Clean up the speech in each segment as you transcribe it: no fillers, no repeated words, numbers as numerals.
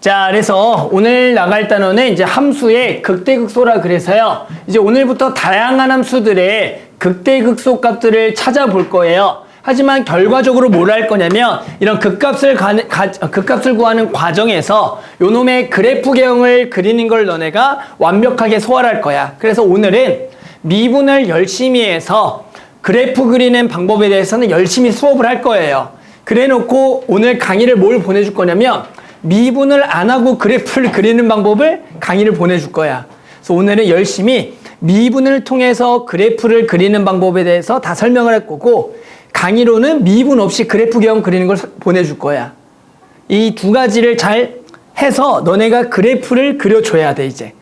자, 그래서 오늘 나갈 단어는 이제 함수의 극대극소라 그래서요. 이제 오늘부터 다양한 함수들의 극대극소 값들을 찾아볼 거예요. 하지만 결과적으로 뭘 할 거냐면 이런 극값을 구하는 과정에서 요놈의 그래프 개형을 그리는 걸 너네가 완벽하게 소화할 거야. 그래서 오늘은 미분을 열심히 해서 그래프 그리는 방법에 대해서는 열심히 수업을 할 거예요. 그래 놓고 오늘 강의를 뭘 보내줄 거냐면 미분을 안 하고 그래프를 그리는 방법을 강의를 보내줄 거야. 그래서 오늘은 열심히 미분을 통해서 그래프를 그리는 방법에 대해서 다 설명을 할 거고, 강의로는 미분 없이 그래프 개형 그리는 걸 보내줄 거야. 이 두 가지를 잘 해서 너네가 그래프를 그려줘야 돼, 이제.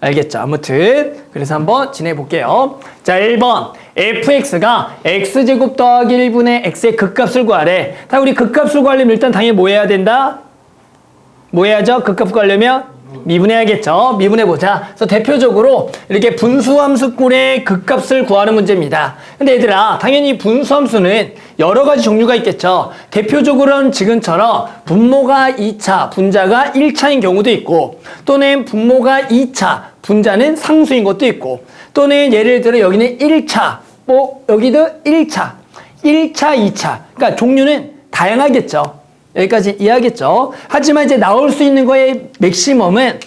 알겠죠? 아무튼 그래서 한번 진행해 볼게요. 자, 1번 fx가 x제곱 더하기 1분의 x의 극값을 구하래. 다 우리 극값을 구하려면 일단 당연히 뭐 해야 된다? 뭐 해야죠? 극값 구하려면 미분해야겠죠. 미분해보자. 그래서 대표적으로 이렇게 분수함수꼴의 극값을 구하는 문제입니다. 근데 얘들아, 당연히 분수함수는 여러 가지 종류가 있겠죠. 대표적으로는 지금처럼 분모가 2차, 분자가 1차인 경우도 있고, 또는 분모가 2차, 분자는 상수인 것도 있고, 또는 예를 들어 여기는 1차, 여기도 1차, 2차. 그러니까 종류는 다양하겠죠. 여기까지 이해하겠죠? 하지만 이제 나올 수 있는 거의 맥시멈은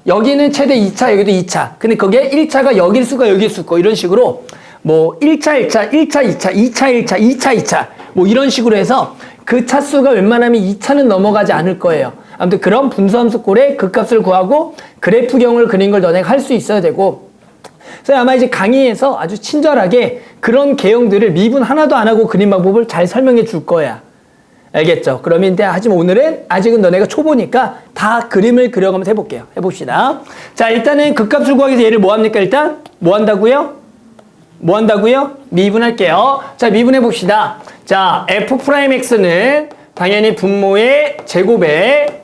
여기는 최대 2차, 여기도 2차. 근데 그게 1차가 여길 수가 여길 수 있고, 이런 식으로 뭐 1차, 2차, 2차, 2차 뭐 이런 식으로 해서 그 차수가 웬만하면 2차는 넘어가지 않을 거예요. 아무튼 그런 분수함수꼴의 극값을 구하고 그래프경을 그린 걸 너네가 할 수 있어야 되고, 그래서 아마 이제 강의에서 아주 친절하게 그런 개형들을 미분 하나도 안 하고 그린 방법을 잘 설명해 줄 거야. 알겠죠? 그러면 하지만 오늘은 아직은 너네가 초보니까 다 그림을 그려가면서 해볼게요. 해봅시다. 자, 일단은 극값을 구하기 위해서 얘를 뭐 합니까? 일단 뭐 한다고요? 미분할게요. 자, 미분해 봅시다. 자, f'x는 당연히 분모의 제곱에,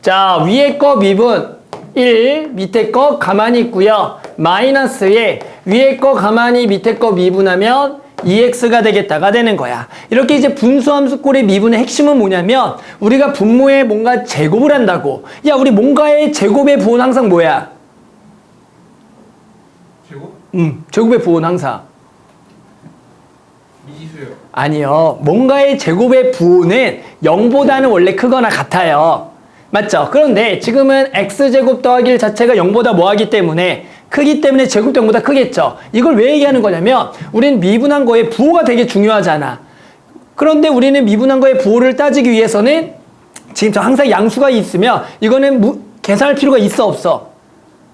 자, 위에 거 미분 1, 밑에 거 가만히 있고요. 마이너스에 위에 거 가만히 밑에 거 미분하면 2x가 되겠다가 되는 거야. 이렇게 이제 분수함수꼴의 미분의 핵심은 뭐냐면 우리가 분모에 뭔가 제곱을 한다고. 야, 우리 뭔가의 제곱의 부호는 항상 뭐야? 제곱? 제곱의 부호는 항상 미지수요. 아니요. 뭔가의 제곱의 부호는 0보다는 원래 크거나 같아요. 맞죠? 그런데 지금은 x제곱 더하기 1 자체가 0보다 뭐하기 때문에 크기 때문에 제곱도 0보다 크겠죠. 이걸 왜 얘기하는 거냐면 우리는 미분한 거의 부호가 되게 중요하잖아. 그런데 우리는 미분한 거의 부호를 따지기 위해서는 지금 항상 양수가 있으면 이거는 계산할 필요가 있어 없어?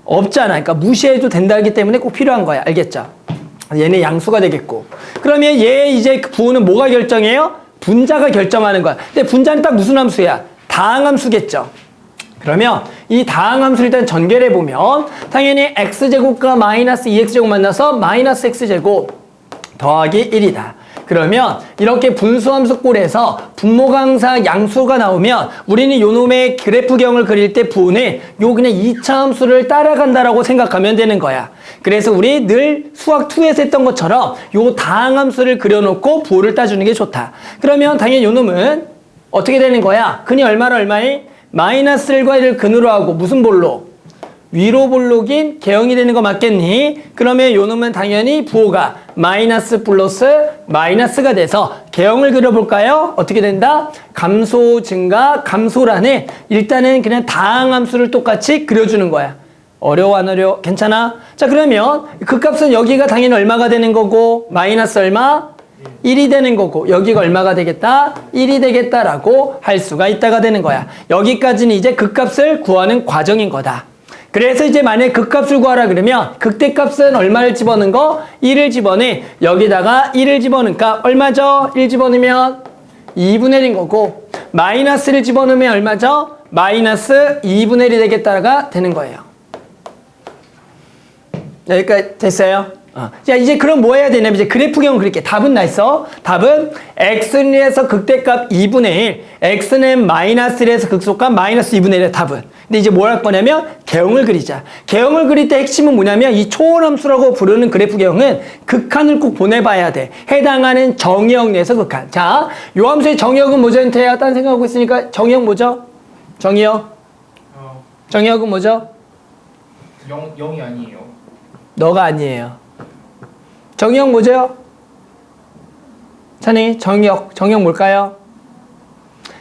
없잖아. 그러니까 무시해도 된다기 때문에 꼭 필요한 거야. 알겠죠? 얘네 양수가 되겠고, 그러면 얘 이제 그 부호는 뭐가 결정해요? 분자가 결정하는 거야. 근데 분자는 딱 무슨 함수야? 다항함수겠죠. 그러면 이 다항함수를 일단 전개를 해보면 당연히 x제곱과 마이너스 2x제곱 만나서 마이너스 x제곱 더하기 1이다. 그러면 이렇게 분수함수꼴에서 분모가 항상 양수가 나오면 우리는 요놈의 그래프경을 그릴 때 부호는 요 그냥 2차 함수를 따라간다라고 생각하면 되는 거야. 그래서 우리 늘 수학 2에서 했던 것처럼 요 다항함수를 그려놓고 부호를 따주는 게 좋다. 그러면 당연히 요놈은 어떻게 되는 거야? 근이 얼마에? 마이너스 1과 1을 근으로 하고 무슨 볼록? 위로 볼록인 개형이 되는 거 맞겠니? 그러면 요 놈은 당연히 부호가 마이너스 플러스 마이너스가 돼서 개형을 그려볼까요? 어떻게 된다? 감소, 증가, 감소라는 일단은 그냥 다항함수를 똑같이 그려주는 거야. 어려워 안 어려워? 괜찮아? 자, 그러면 그 값은 여기가 당연히 얼마가 되는 거고 마이너스 얼마? 1이 되는 거고 여기가 얼마가 되겠다? 1이 되겠다라고 할 수가 있다가 되는 거야. 여기까지는 이제 극값을 구하는 과정인 거다. 그래서 이제 만약에 극값을 구하라 그러면 극대값은 얼마를 집어넣은 거? 1을 집어넣으니 여기다가 1을 집어넣으니까 얼마죠? 1 집어넣으면 2분의 1인 거고, 마이너스를 집어넣으면 얼마죠? 마이너스 2분의 1이 되겠다가 되는 거예요. 여기까지 됐어요? 자, 이제 그럼 뭐 해야 되냐면 이제 그래프경을 그릴게. 답은 나 있어. 답은 x는 1에서 극대값 2분의 1, x는 마이너스 1에서 극소값 마이너스 2분의 1의 답은. 근데 이제 뭘 할 거냐면 개형을 그리자. 개형을 그릴 때 핵심은 뭐냐면 이 초월함수라고 부르는 그래프경은 극한을 꼭 보내봐야 돼. 해당하는 정의역 내에서 극한. 자, 요 함수의 정의역은 뭐죠? 딴 생각하고 있으니까 정의역 뭐죠? 정의혁? 정의혁은 뭐죠? 0이 아니에요. 너가 아니에요. 정의혁 뭐죠? 찬이 정의혁 뭘까요?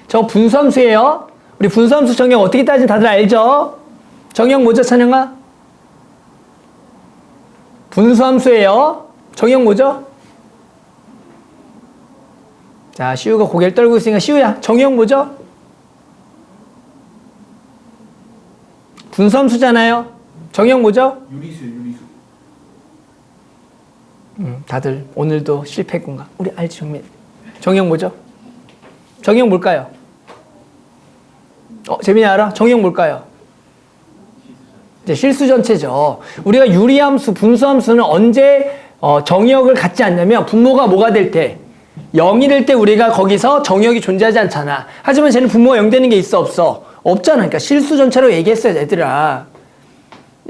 저 분수함수예요. 우리 분수함수 정의혁 어떻게 따지는지 다들 알죠? 정의혁 뭐죠, 찬영아? 분수함수예요. 정의혁 뭐죠? 자, 시우가 고개를 떨고 있으니까 시우야, 정의혁 뭐죠? 분수함수잖아요. 정의혁 뭐죠? 유리수. 다들 오늘도 실패했군가? 우리 알지, 정민? 정의혁 뭐죠? 정의혁 뭘까요? 재민이 알아? 정의혁 뭘까요? 이제 실수 전체죠. 우리가 유리함수, 분수함수는 언제 정의역을 갖지 않냐면 분모가 뭐가 될 때? 0이 될 때 우리가 거기서 정의역이 존재하지 않잖아. 하지만 쟤는 분모가 0 되는 게 있어, 없어? 없잖아. 그러니까 실수 전체로 얘기했어요, 얘들아.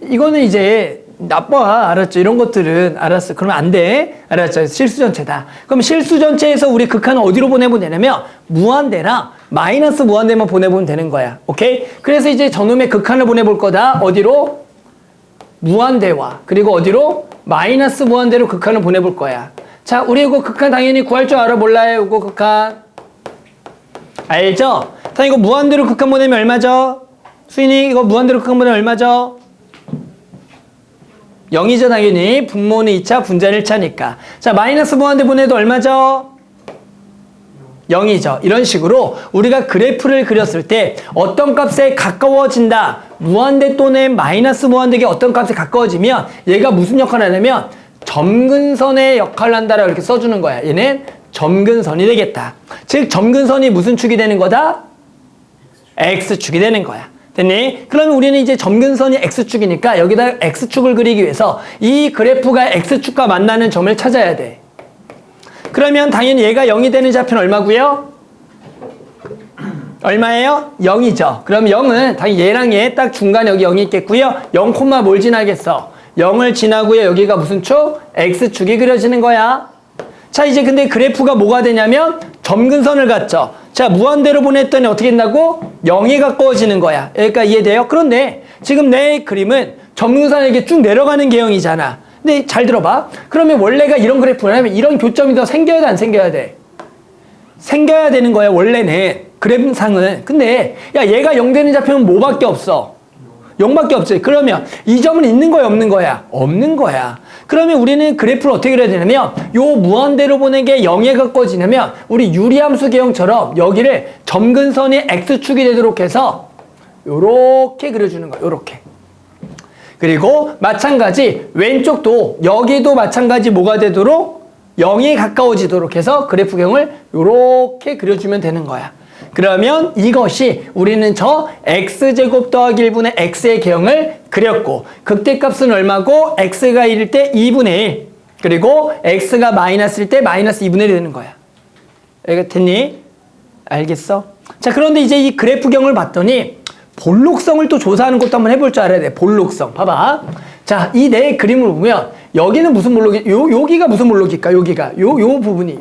이거는 이제 나빠. 알았죠? 이런 것들은 알았어. 그러면 안 돼. 알았죠? 실수 전체다. 그럼 실수 전체에서 우리 극한은 어디로 보내보면 되냐면 무한대랑 마이너스 무한대만 보내보면 되는 거야. 오케이? 그래서 이제 저놈의 극한을 보내볼 거다. 어디로? 무한대와 그리고 어디로? 마이너스 무한대로 극한을 보내볼 거야. 자, 우리 이거 극한 당연히 구할 줄 알아? 몰라요? 이거 극한 알죠? 자, 이거 무한대로 극한 보내면 얼마죠? 수인이 이거 무한대로 극한 보내면 얼마죠? 0이죠, 당연히. 분모는 2차, 분자는 1차니까. 자, 마이너스 무한대 보내도 얼마죠? 0이죠. 이런 식으로 우리가 그래프를 그렸을 때 어떤 값에 가까워진다. 무한대 또는 마이너스 무한대가 어떤 값에 가까워지면 얘가 무슨 역할을 하냐면 점근선의 역할을 한다라고 이렇게 써주는 거야. 얘는 점근선이 되겠다. 즉, 점근선이 무슨 축이 되는 거다? X축이 되는 거야. 됐니? 그러면 우리는 이제 점근선이 X축이니까 여기다 X축을 그리기 위해서 이 그래프가 X축과 만나는 점을 찾아야 돼. 그러면 당연히 얘가 0이 되는 좌표는 얼마고요? 얼마예요? 0이죠. 그럼 0은 당연히 얘랑 얘 딱 중간에 여기 0이 있겠고요. 0, 뭘 지나겠어? 0을 지나고요. 여기가 무슨 축? X축이 그려지는 거야. 자, 이제 근데 그래프가 뭐가 되냐면 점근선을 갖죠. 자, 무한대로 보냈더니 어떻게 된다고? 0에 가까워지는 거야. 여기까지 이해돼요? 그런데 지금 내 그림은 점근선에게 쭉 내려가는 개형이잖아. 근데 잘 들어봐. 그러면 원래가 이런 그래프라면 이런 교점이 더 생겨야 돼, 안 생겨야 돼? 생겨야 되는 거야, 원래는. 그래프상은. 근데 야, 얘가 0 되는 좌표는 뭐밖에 없어? 0밖에 없지. 그러면 이 점은 있는 거야, 없는 거야? 없는 거야. 그러면 우리는 그래프를 어떻게 그려야 되냐면 요 무한대로 보낸 게 0에 가까워지냐면 우리 유리함수 개형처럼 여기를 점근선이 X축이 되도록 해서 요렇게 그려주는 거야. 요렇게. 그리고 마찬가지 왼쪽도 여기도 마찬가지 뭐가 되도록 0에 가까워지도록 해서 그래프 개형을 요렇게 그려주면 되는 거야. 그러면 이것이 우리는 저 x제곱 더하기 1분의 x의 개형을 그렸고 극대값은 얼마고 x가 1일 때 2분의 1 그리고 x가 마이너스일 때 마이너스 2분의 1이 되는 거야. 여기가 됐니? 알겠어? 자, 그런데 이제 이 그래프경을 봤더니 볼록성을 또 조사하는 것도 한번 해볼 줄 알아야 돼. 볼록성. 봐봐. 자, 이 내 그림을 보면 여기는 무슨 볼록이, 여기가 무슨 볼록일까? 여기가. 요 부분이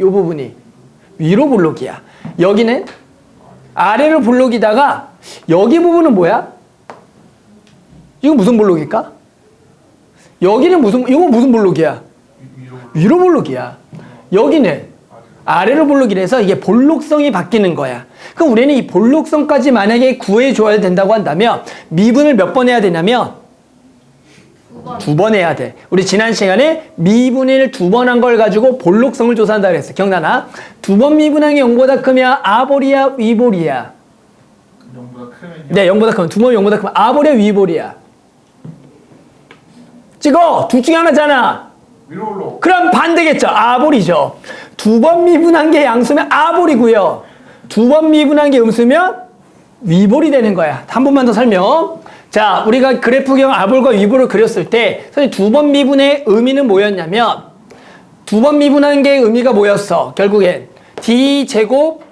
위로 볼록이야. 여기는 아래로 볼록이다가 여기 부분은 뭐야? 이거 무슨 볼록일까? 여기는 이거 무슨 볼록이야? 위로 볼록이야. 여기는 아래로 볼록이라서 이게 볼록성이 바뀌는 거야. 그럼 우리는 이 볼록성까지 만약에 구해줘야 된다고 한다면 미분을 몇 번 해야 되냐면 2번 해야 돼. 우리 지난 시간에 미분을 2번 한 걸 가지고 볼록성을 조사한다 그랬어. 기억나나? 2번 미분한 게 0보다 크면 아볼이야, 위볼이야? 0보다 크면요? 네, 0보다 크면. 2번이 0보다 크면 아볼이야, 위볼이야? 찍어! 둘 중에 하나잖아. 위로. 그럼 반대겠죠. 아볼이죠. 2번 미분한 게 양수면 아볼이고요. 2번 미분한 게 음수면 위볼이 되는 거야. 한 번만 더 설명. 자, 우리가 그래프경 아볼과 위볼을 그렸을 때 선생님 2번 미분의 의미는 뭐였냐면 2번 미분한 게 의미가 뭐였어? 결국엔 d제곱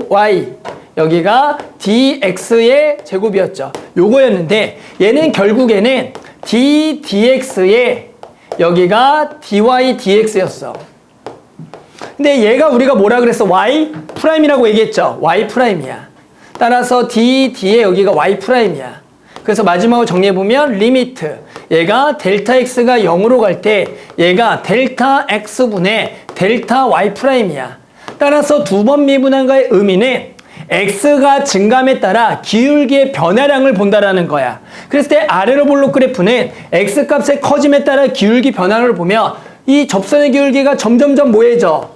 y 여기가 dx의 제곱이었죠. 요거였는데 얘는 결국에는 dx의 여기가 dy dx였어. 근데 얘가 우리가 뭐라 그랬어? y 프라임이라고 얘기했죠. y 프라임이야. 따라서 d에 여기가 y'이야. 그래서 마지막으로 정리해보면 리미트. 얘가 델타 x가 0으로 갈 때 얘가 델타 x분의 델타 y'이야. 따라서 두 번 미분한과의 의미는 x가 증감에 따라 기울기의 변화량을 본다라는 거야. 그랬을 때 아래로 볼록 그래프는 x값의 커짐에 따라 기울기 변화를 보면 이 접선의 기울기가 점점점 뭐해져?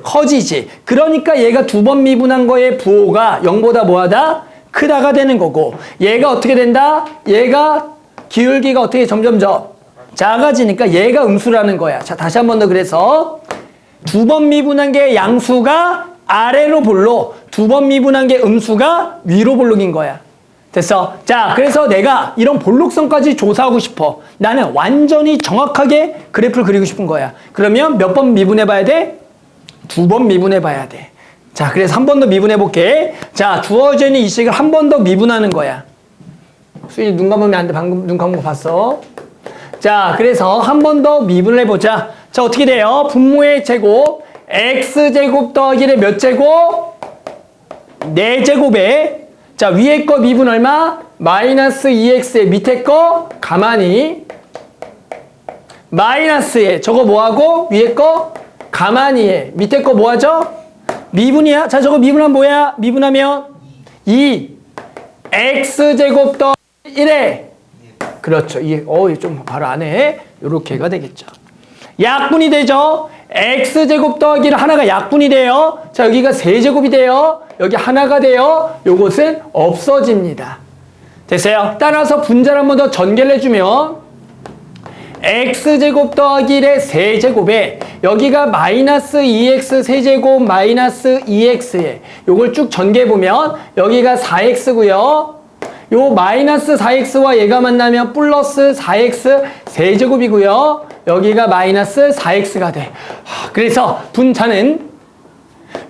커지지. 그러니까 얘가 두 번 미분한 거의 부호가 0보다 뭐하다? 크다가 되는 거고, 얘가 어떻게 된다? 얘가 기울기가 어떻게 점점점 작아지니까 얘가 음수라는 거야. 자, 다시 한 번 더. 그래서 두 번 미분한 게 양수가 아래로 볼록, 두 번 미분한 게 음수가 위로 볼록인 거야. 됐어? 자, 그래서 내가 이런 볼록성까지 조사하고 싶어. 나는 완전히 정확하게 그래프를 그리고 싶은 거야. 그러면 몇 번 미분해 봐야 돼? 두 번 미분해 봐야 돼. 자, 그래서 한 번 더 미분해 볼게. 자, 주어져 있는 이 식을 한 번 더 미분하는 거야. 수인이 눈 감으면 안 돼. 방금 눈 감은 거 봤어. 자, 그래서 한 번 더 미분을 해보자. 자, 어떻게 돼요? 분모의 제곱, x제곱 더하기를 몇 제곱? 4제곱에, 자, 위에 거 미분 얼마? 마이너스 2x에 밑에 거 가만히, 마이너스에 저거 뭐하고? 위에 거 가만히 해. 밑에 거 뭐하죠? 미분이야. 자, 저거 미분하면 뭐야? 미분하면 2 x제곱 더하기 1에, 그렇죠. 좀 바로 안 해. 요렇게가 되겠죠. 약분이 되죠. x제곱 더하기 1 하나가 약분이 돼요. 자, 여기가 세제곱이 돼요. 여기 하나가 돼요. 요것은 없어집니다. 됐어요? 따라서 분자를 한 번 더 전개를 해주면 x제곱 더하기 1의 세제곱에 여기가 마이너스 2x 세제곱 마이너스 2x에 요걸 쭉 전개해보면 여기가 4x고요. 요 마이너스 4x와 얘가 만나면 플러스 4x 세제곱이고요. 여기가 마이너스 4x가 돼. 그래서 분자는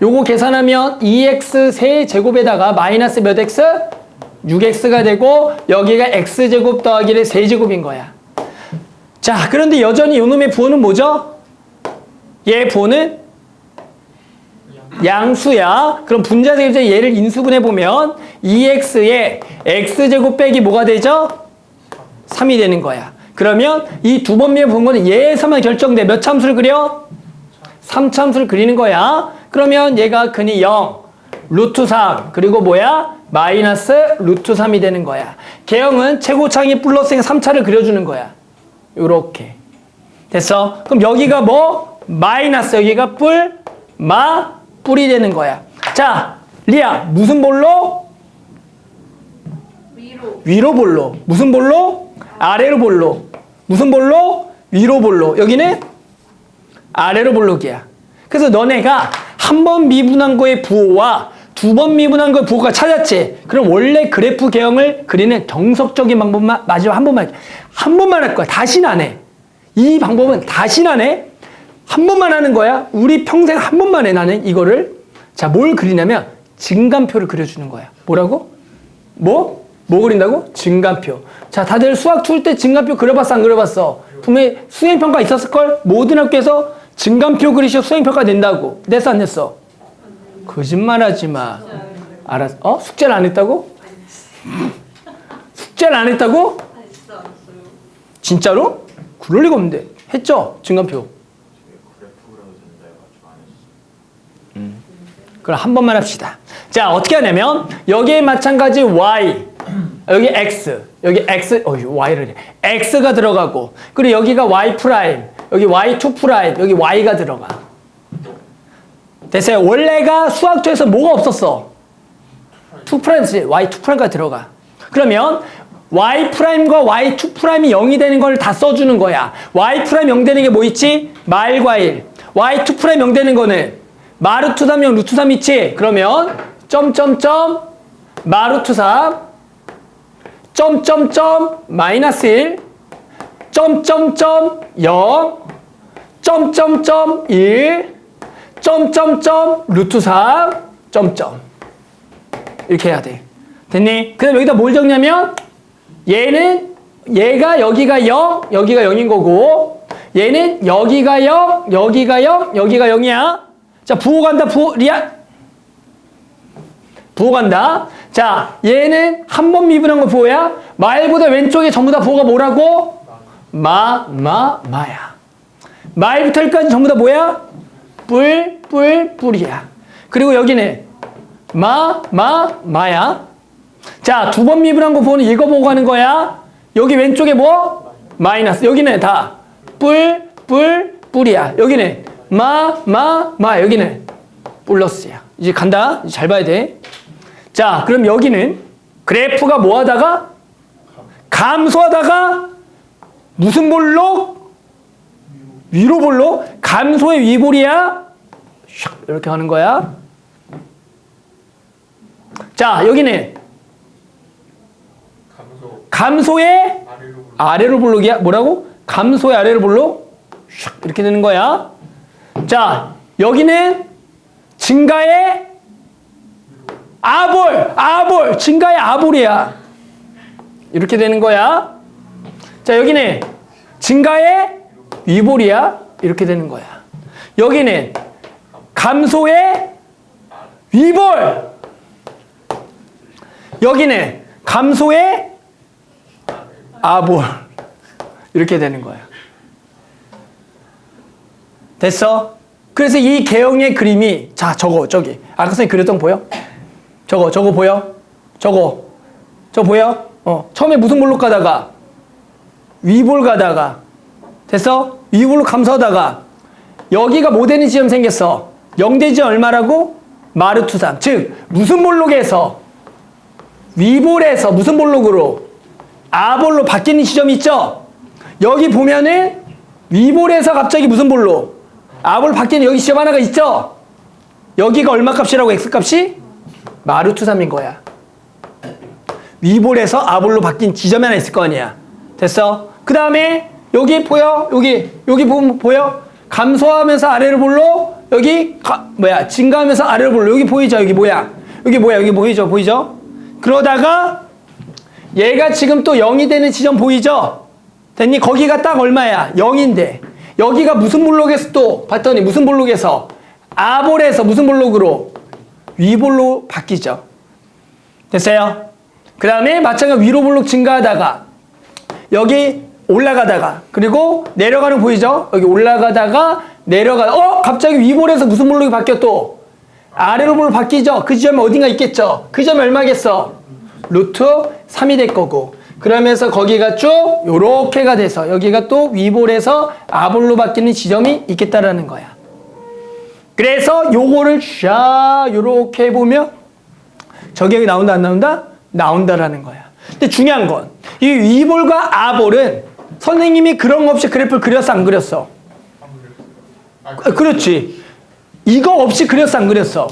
요거 계산하면 2x 세제곱에다가 마이너스 몇 x? 6x가 되고 여기가 x제곱 더하기 1의 세제곱인 거야. 자, 그런데 여전히 요놈의 부호는 뭐죠? 얘 부호는 양수야. 그럼 분자대입자 얘를 인수분해보면 2x에 x제곱 빼기 뭐가 되죠? 3이 되는 거야. 그러면 이 두 번 미분 거는 얘에서만 결정돼. 몇 참수를 그려? 3참수를 그리는 거야. 그러면 얘가 근이 0, 루트 3, 그리고 뭐야? 마이너스 루트 3이 되는 거야. 개형은 최고창이 플러스에 3차를 그려주는 거야. 요렇게. 됐어? 그럼 여기가 뭐? 마이너스, 여기가 뿔이 되는 거야. 자, 리아, 무슨 볼록? 위로 볼록. 무슨 볼록? 아래로 볼록. 무슨 볼록? 위로 볼록. 여기는 아래로 볼록이야. 그래서 너네가 한 번 미분한 거의 부호와 두 번 미분한 거의 부호가 찾았지? 그럼 원래 그래프 개형을 그리는 정석적인 방법만 마지막 한 번만 할 거야. 다시는 안 해. 이 방법은 다시는 안 해. 한 번만 하는 거야. 우리 평생 한 번만 해, 나는 이거를. 자, 뭘 그리냐면 증감표를 그려주는 거야. 뭐라고? 뭐 그린다고? 증감표. 자, 다들 수학 풀 때 증감표 그려봤어, 안 그려봤어? 분명히 수행평가 있었을걸? 모든 학교에서 증감표 그리셔 수행평가 낸다고. 냈어, 안 냈어? 거짓말 하지 마. 알았어? 숙제를 안 했다고? 숙제를 안 했다고? 진짜로? 그럴 리가 없는데. 했죠? 증감표. 그럼 한 번만 합시다. 자, 어떻게 하냐면 여기에 마찬가지 y, 여기 x, 여기 x, y를 해. x가 들어가고, 그리고 여기가 y 프라임, 여기 y2 프라임, 여기 y가 들어가. 됐어요? 원래가 수학조에서 뭐가 없었어? 2 프라임이지. y2 프라임까지 들어가. 그러면 y 프라임과 y2 프라임이 0이 되는 걸 다 써주는 거야. y 프라임 0 되는 게 뭐 있지? 말과 1. y2 프라임 0 되는 거는 마루트 3, 0, 루트 3 있지? 그러면 점점점 마루트 3 점점점 마이너스 1 점점점 0 점점점 1 점점점 루트 3 점점 이렇게 해야 돼. 됐니? 그 다음 여기다 뭘 적냐면 얘가 여기가 0 여기가 0인 거고, 얘는 여기가 0 여기가 0 여기가 0이야. 자, 부호 간다. 부호. 리아 부호 간다. 자, 얘는 한 번 미분한 거 부호야. 말보다 왼쪽에 전부 다 부호가 뭐라고? 마야. 말부터 여기까지 전부 다 뭐야? 뿔이야. 그리고 여기는 마야. 자, 두 번 미분한 거 부호는 이거 보고 가는 거야. 여기 왼쪽에 뭐? 마이너스. 여기는 다 뿔이야. 여기는 마. 여기는 플러스야. 이제 간다. 이제 잘 봐야 돼. 자, 그럼 여기는 그래프가 뭐 하다가? 감소하다가 무슨 볼록? 위로 볼록? 감소의 위볼이야? 샥 이렇게 하는 거야. 자, 여기는 감소의 아래로 볼록이야. 뭐라고? 감소의 아래로 볼록? 샥 이렇게 되는 거야. 자, 여기는 증가의 아볼. 증가의 아볼이야. 이렇게 되는 거야. 자, 여기는 증가의 위볼이야. 이렇게 되는 거야. 여기는 감소의 위볼. 여기는 감소의 아볼. 이렇게 되는 거야. 됐어? 그래서 이 개형의 그림이, 자, 저기. 아까 선생님 그렸던 거 보여? 저거 보여? 저거 보여? 처음에 무슨 볼록 가다가 위볼 가다가 됐어? 위볼로 감소하다가 여기가 뭐 되는 지점 생겼어? 0대 지점 얼마라고? 마르투3. 즉 무슨 볼록에서 위볼에서 무슨 볼록으로? 아볼로 바뀌는 지점이 있죠? 여기 보면은 위볼에서 갑자기 무슨 볼록? 아볼 바뀌는 여기 지점 하나가 있죠? 여기가 얼마 값이라고? X값이? 마르투3인 거야. 위볼에서 아볼로 바뀐 지점이 하나 있을 거 아니야. 됐어? 그 다음에 여기 보여? 여기 보면 보여? 감소하면서 아래로 볼로 여기 증가하면서 아래로 볼로 여기 보이죠? 여기 보이죠? 그러다가 얘가 지금 또 0이 되는 지점 보이죠? 됐니? 거기가 딱 얼마야? 0인데 여기가 무슨 볼록에서 또 봤더니 무슨 볼록에서 아볼에서 무슨 볼록으로? 위볼로 바뀌죠. 됐어요? 그 다음에 마찬가지로 위로 볼록 증가하다가 여기 올라가다가 그리고 내려가는 거 보이죠? 여기 올라가다가 갑자기 위볼에서 무슨 볼록이 바뀌어 또? 아래로 볼록 바뀌죠? 그 지점에 어딘가 있겠죠? 그 지점이 얼마겠어? 루트 3이 될 거고 그러면서 거기가 쭉 요렇게가 돼서 여기가 또 위볼에서 아볼로 바뀌는 지점이 있겠다라는 거야. 그래서 요거를 쫙 요렇게 보면 저기 여기 나온다 안 나온다? 나온다라는 거야. 근데 중요한 건 이 위볼과 아볼은 선생님이 그런 거 없이 그래프를 그렸어 안 그렸어? 그렇지. 이거 없이 그렸어 안 그렸어?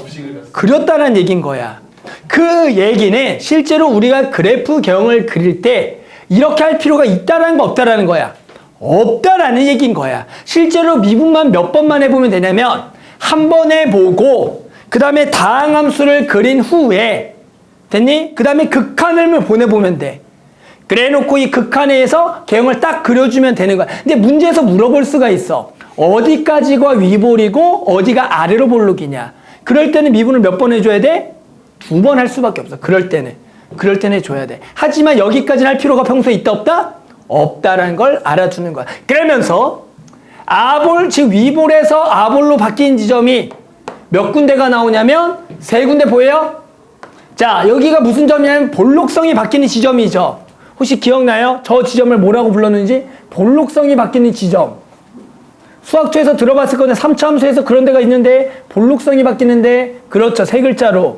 그렸다는 얘기인 거야. 그 얘기는 실제로 우리가 그래프 경을 그릴 때 이렇게 할 필요가 있다라는 거 없다라는 거야. 없다라는 얘기인 거야. 실제로 미분만 몇 번만 해보면 되냐면 한 번 해보고 그 다음에 다항함수를 그린 후에 됐니? 그 다음에 극한을 보내보면 돼. 그래놓고 이 극한에서 개형을 딱 그려주면 되는 거야. 근데 문제에서 물어볼 수가 있어. 어디까지가 위볼이고 어디가 아래로 볼록이냐. 그럴 때는 미분을 몇 번 해줘야 돼? 2번 할 수밖에 없어. 그럴 때는 해줘야 돼. 하지만 여기까지는 할 필요가 평소에 있다 없다? 없다라는 걸 알아두는 거야. 그러면서 아볼, 즉 위볼에서 아볼로 바뀐 지점이 몇 군데가 나오냐면 3군데 보여요? 자, 여기가 무슨 점이냐면 볼록성이 바뀌는 지점이죠. 혹시 기억나요? 저 지점을 뭐라고 불렀는지? 볼록성이 바뀌는 지점. 수학초에서 들어봤을 건데 3차 함수에서 그런 데가 있는데 볼록성이 바뀌는데 그렇죠. 3글자로.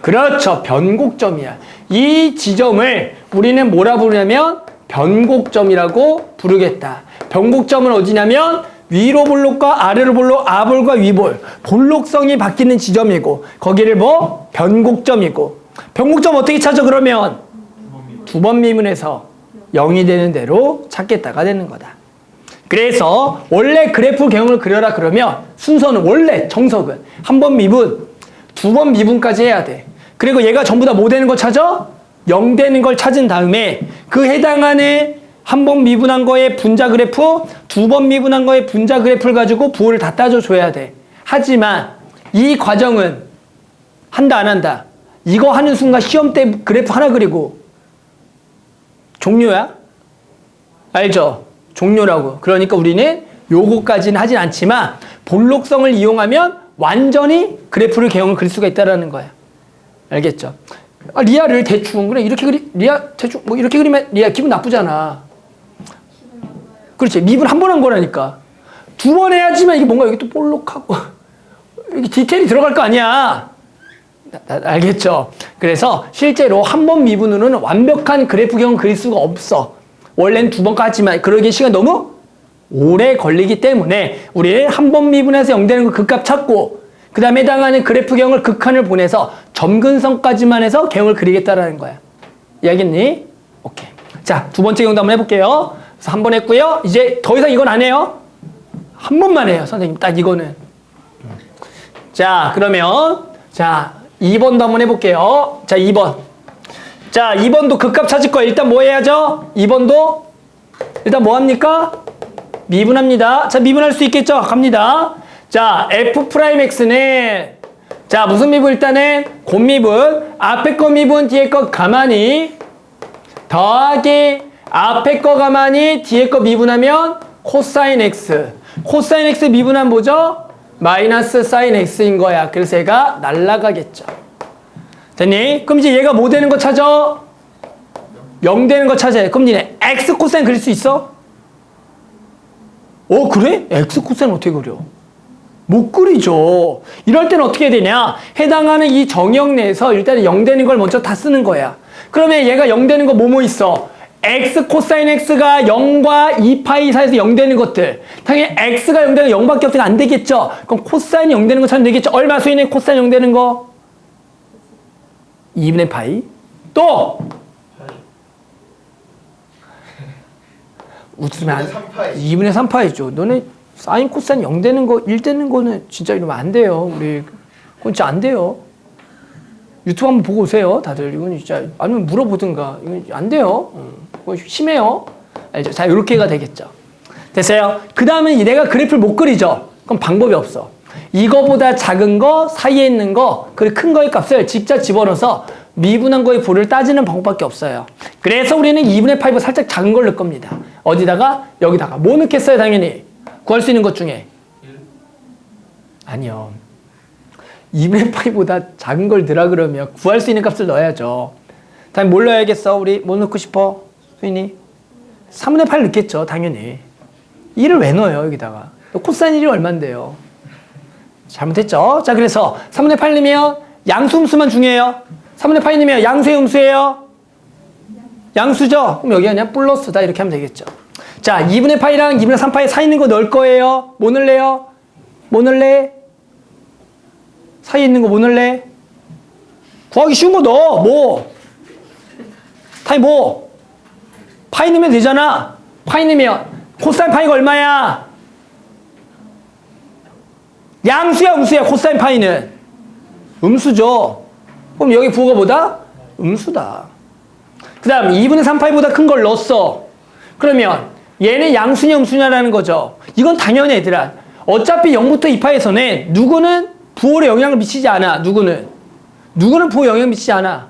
그렇죠. 변곡점이야. 이 지점을 우리는 뭐라 부르냐면 변곡점이라고 부르겠다. 변곡점은 어디냐면 위로 볼록과 아래로 볼록, 아볼과 위볼, 볼록성이 바뀌는 지점이고 거기를 뭐? 변곡점이고. 변곡점 어떻게 찾아 그러면? 2번 미분해서 0이 되는 대로 찾겠다가 되는 거다. 그래서 원래 그래프 개형을 그려라 그러면 순서는 원래 정석은 한 번 미분, 2번 미분까지 해야 돼. 그리고 얘가 전부 다 뭐 되는 거 찾아? 0 되는 걸 찾은 다음에 그 해당하는 한 번 미분한 거의 분자 그래프, 2번 미분한 거의 분자 그래프를 가지고 부호를 다 따져줘야 돼. 하지만 이 과정은 한다 안 한다? 이거 하는 순간 시험 때 그래프 하나 그리고 종료야? 알죠? 종료라고. 그러니까 우리는 요거까지는 하진 않지만 볼록성을 이용하면 완전히 그래프를 개형을 그릴 수가 있다라는 거야. 알겠죠? 아, 리아를 대충 그래 이렇게 리아 대충 뭐 이렇게 그리면 리아 기분 나쁘잖아. 그렇지. 미분 한 번 한 거라니까. 두 번 해야지만 이게 뭔가 여기 또 볼록하고 이게 디테일이 들어갈 거 아니야. 알겠죠? 그래서 실제로 한 번 미분으로는 완벽한 그래프 개형 그릴 수가 없어. 원래는 두 번까지만 그러기에 시간 너무 오래 걸리기 때문에 우리는 한 번 미분해서 0되는 거 극값 찾고 그 다음에 해당하는 그래프 개형을 극한을 보내서 점근성까지만 해서 개형을 그리겠다라는 거야. 이해하겠니? 오케이. 자, 두 번째 경우도 한번 해볼게요. 그래서 한 번 했고요. 이제 더 이상 이건 안 해요. 한 번만 해요. 선생님 딱 이거는. 자, 그러면 자 2번도 한번 해볼게요. 자, 2번. 자, 2번도 극값 찾을 거예요. 일단 뭐 해야죠? 2번도 일단 뭐 합니까? 미분합니다. 자, 미분할 수 있겠죠? 갑니다. 자, F'X는 자, 무슨 미분? 일단은 곱미분. 앞에 거 미분, 뒤에 거 가만히 더하기 앞에 거 가만히 뒤에 거 미분하면 코사인 X. 코사인 X 미분하면 뭐죠? 마이너스 사인 X인 거야. 그래서 얘가 날라가겠죠. 됐니? 그럼 이제 얘가 뭐 되는 거 찾아? 0 되는 거 찾아요. 그럼 니네 X 코사인 그릴 수 있어? 그래? X 코사인 어떻게 그려? 못 그리죠. 이럴 때는 어떻게 해야 되냐? 해당하는 이 정역 내에서 일단은 0 되는 걸 먼저 다 쓰는 거야. 그러면 얘가 0 되는 거 뭐뭐 있어? X 코사인 X가 0과 2파이 사이에서 0 되는 것들. 당연히 X가 0 되는 거 0밖에 없으니까 안 되겠죠. 그럼 코사인이 0 되는 거 찾으면 되겠죠. 얼마 수있네 코사인 0 되는 거? 2분의 파이. 또! 웃으면 안 2분의 3파이죠. 너네 사인 코사인 0 되는 거, 1 되는 거는 진짜 이러면 안 돼요. 우리 그건 진짜 안 돼요. 유튜브 한번 보고 오세요. 다들 이건 진짜 아니면 물어보든가. 이건 안 돼요. 그거 심해요. 알죠? 자, 이렇게가 되겠죠. 됐어요? 그 다음에 내가 그래프를 못 그리죠. 그럼 방법이 없어. 이거보다 작은 거, 사이에 있는 거, 그리고 큰 거의 값을 직접 집어넣어서 미분한 거의 부를 따지는 방법밖에 없어요. 그래서 우리는 2분의 8보 살짝 작은 걸 넣을 겁니다. 어디다가? 여기다가. 뭐 넣겠어요, 당연히? 구할 수 있는 것 중에? 아니요. 2분의 8보다 작은 걸 넣으라 그러면 구할 수 있는 값을 넣어야죠. 다음에 뭘 넣어야겠어? 우리 뭐 넣고 싶어? 수인이? 3분의 8 넣겠죠, 당연히. 1을 왜 넣어요, 여기다가? 코사인 1이 얼만데요? 잘못했죠? 자, 그래서 3분의 8 넣으면 양수 음수만 중요해요. 3분의 8 넣으면 양수의 음수예요? 양수죠? 그럼 여기 그냥 플러스다 이렇게 하면 되겠죠. 자, 2분의 파이랑 2분의 3파이 사이 있는 거 넣을 거예요. 뭐 넣을래요? 뭐 넣을래? 사이에 있는 거 뭐 넣을래? 구하기 쉬운 거 넣어. 뭐? 파이 뭐? 파이 넣으면 되잖아. 파이 넣으면 코사인 파이가 얼마야? 양수야 음수야 코사인 파이는? 음수죠. 그럼 여기 부호가 뭐다? 음수다. 그 다음 2분의 3파이보다 큰 걸 넣었어. 그러면 얘는 양수냐 음수냐라는 거죠. 이건 당연히 얘들아. 어차피 0부터 2파에서는 누구는 부호에 영향을 미치지 않아. 누구는 부호에 영향을 미치지 않아.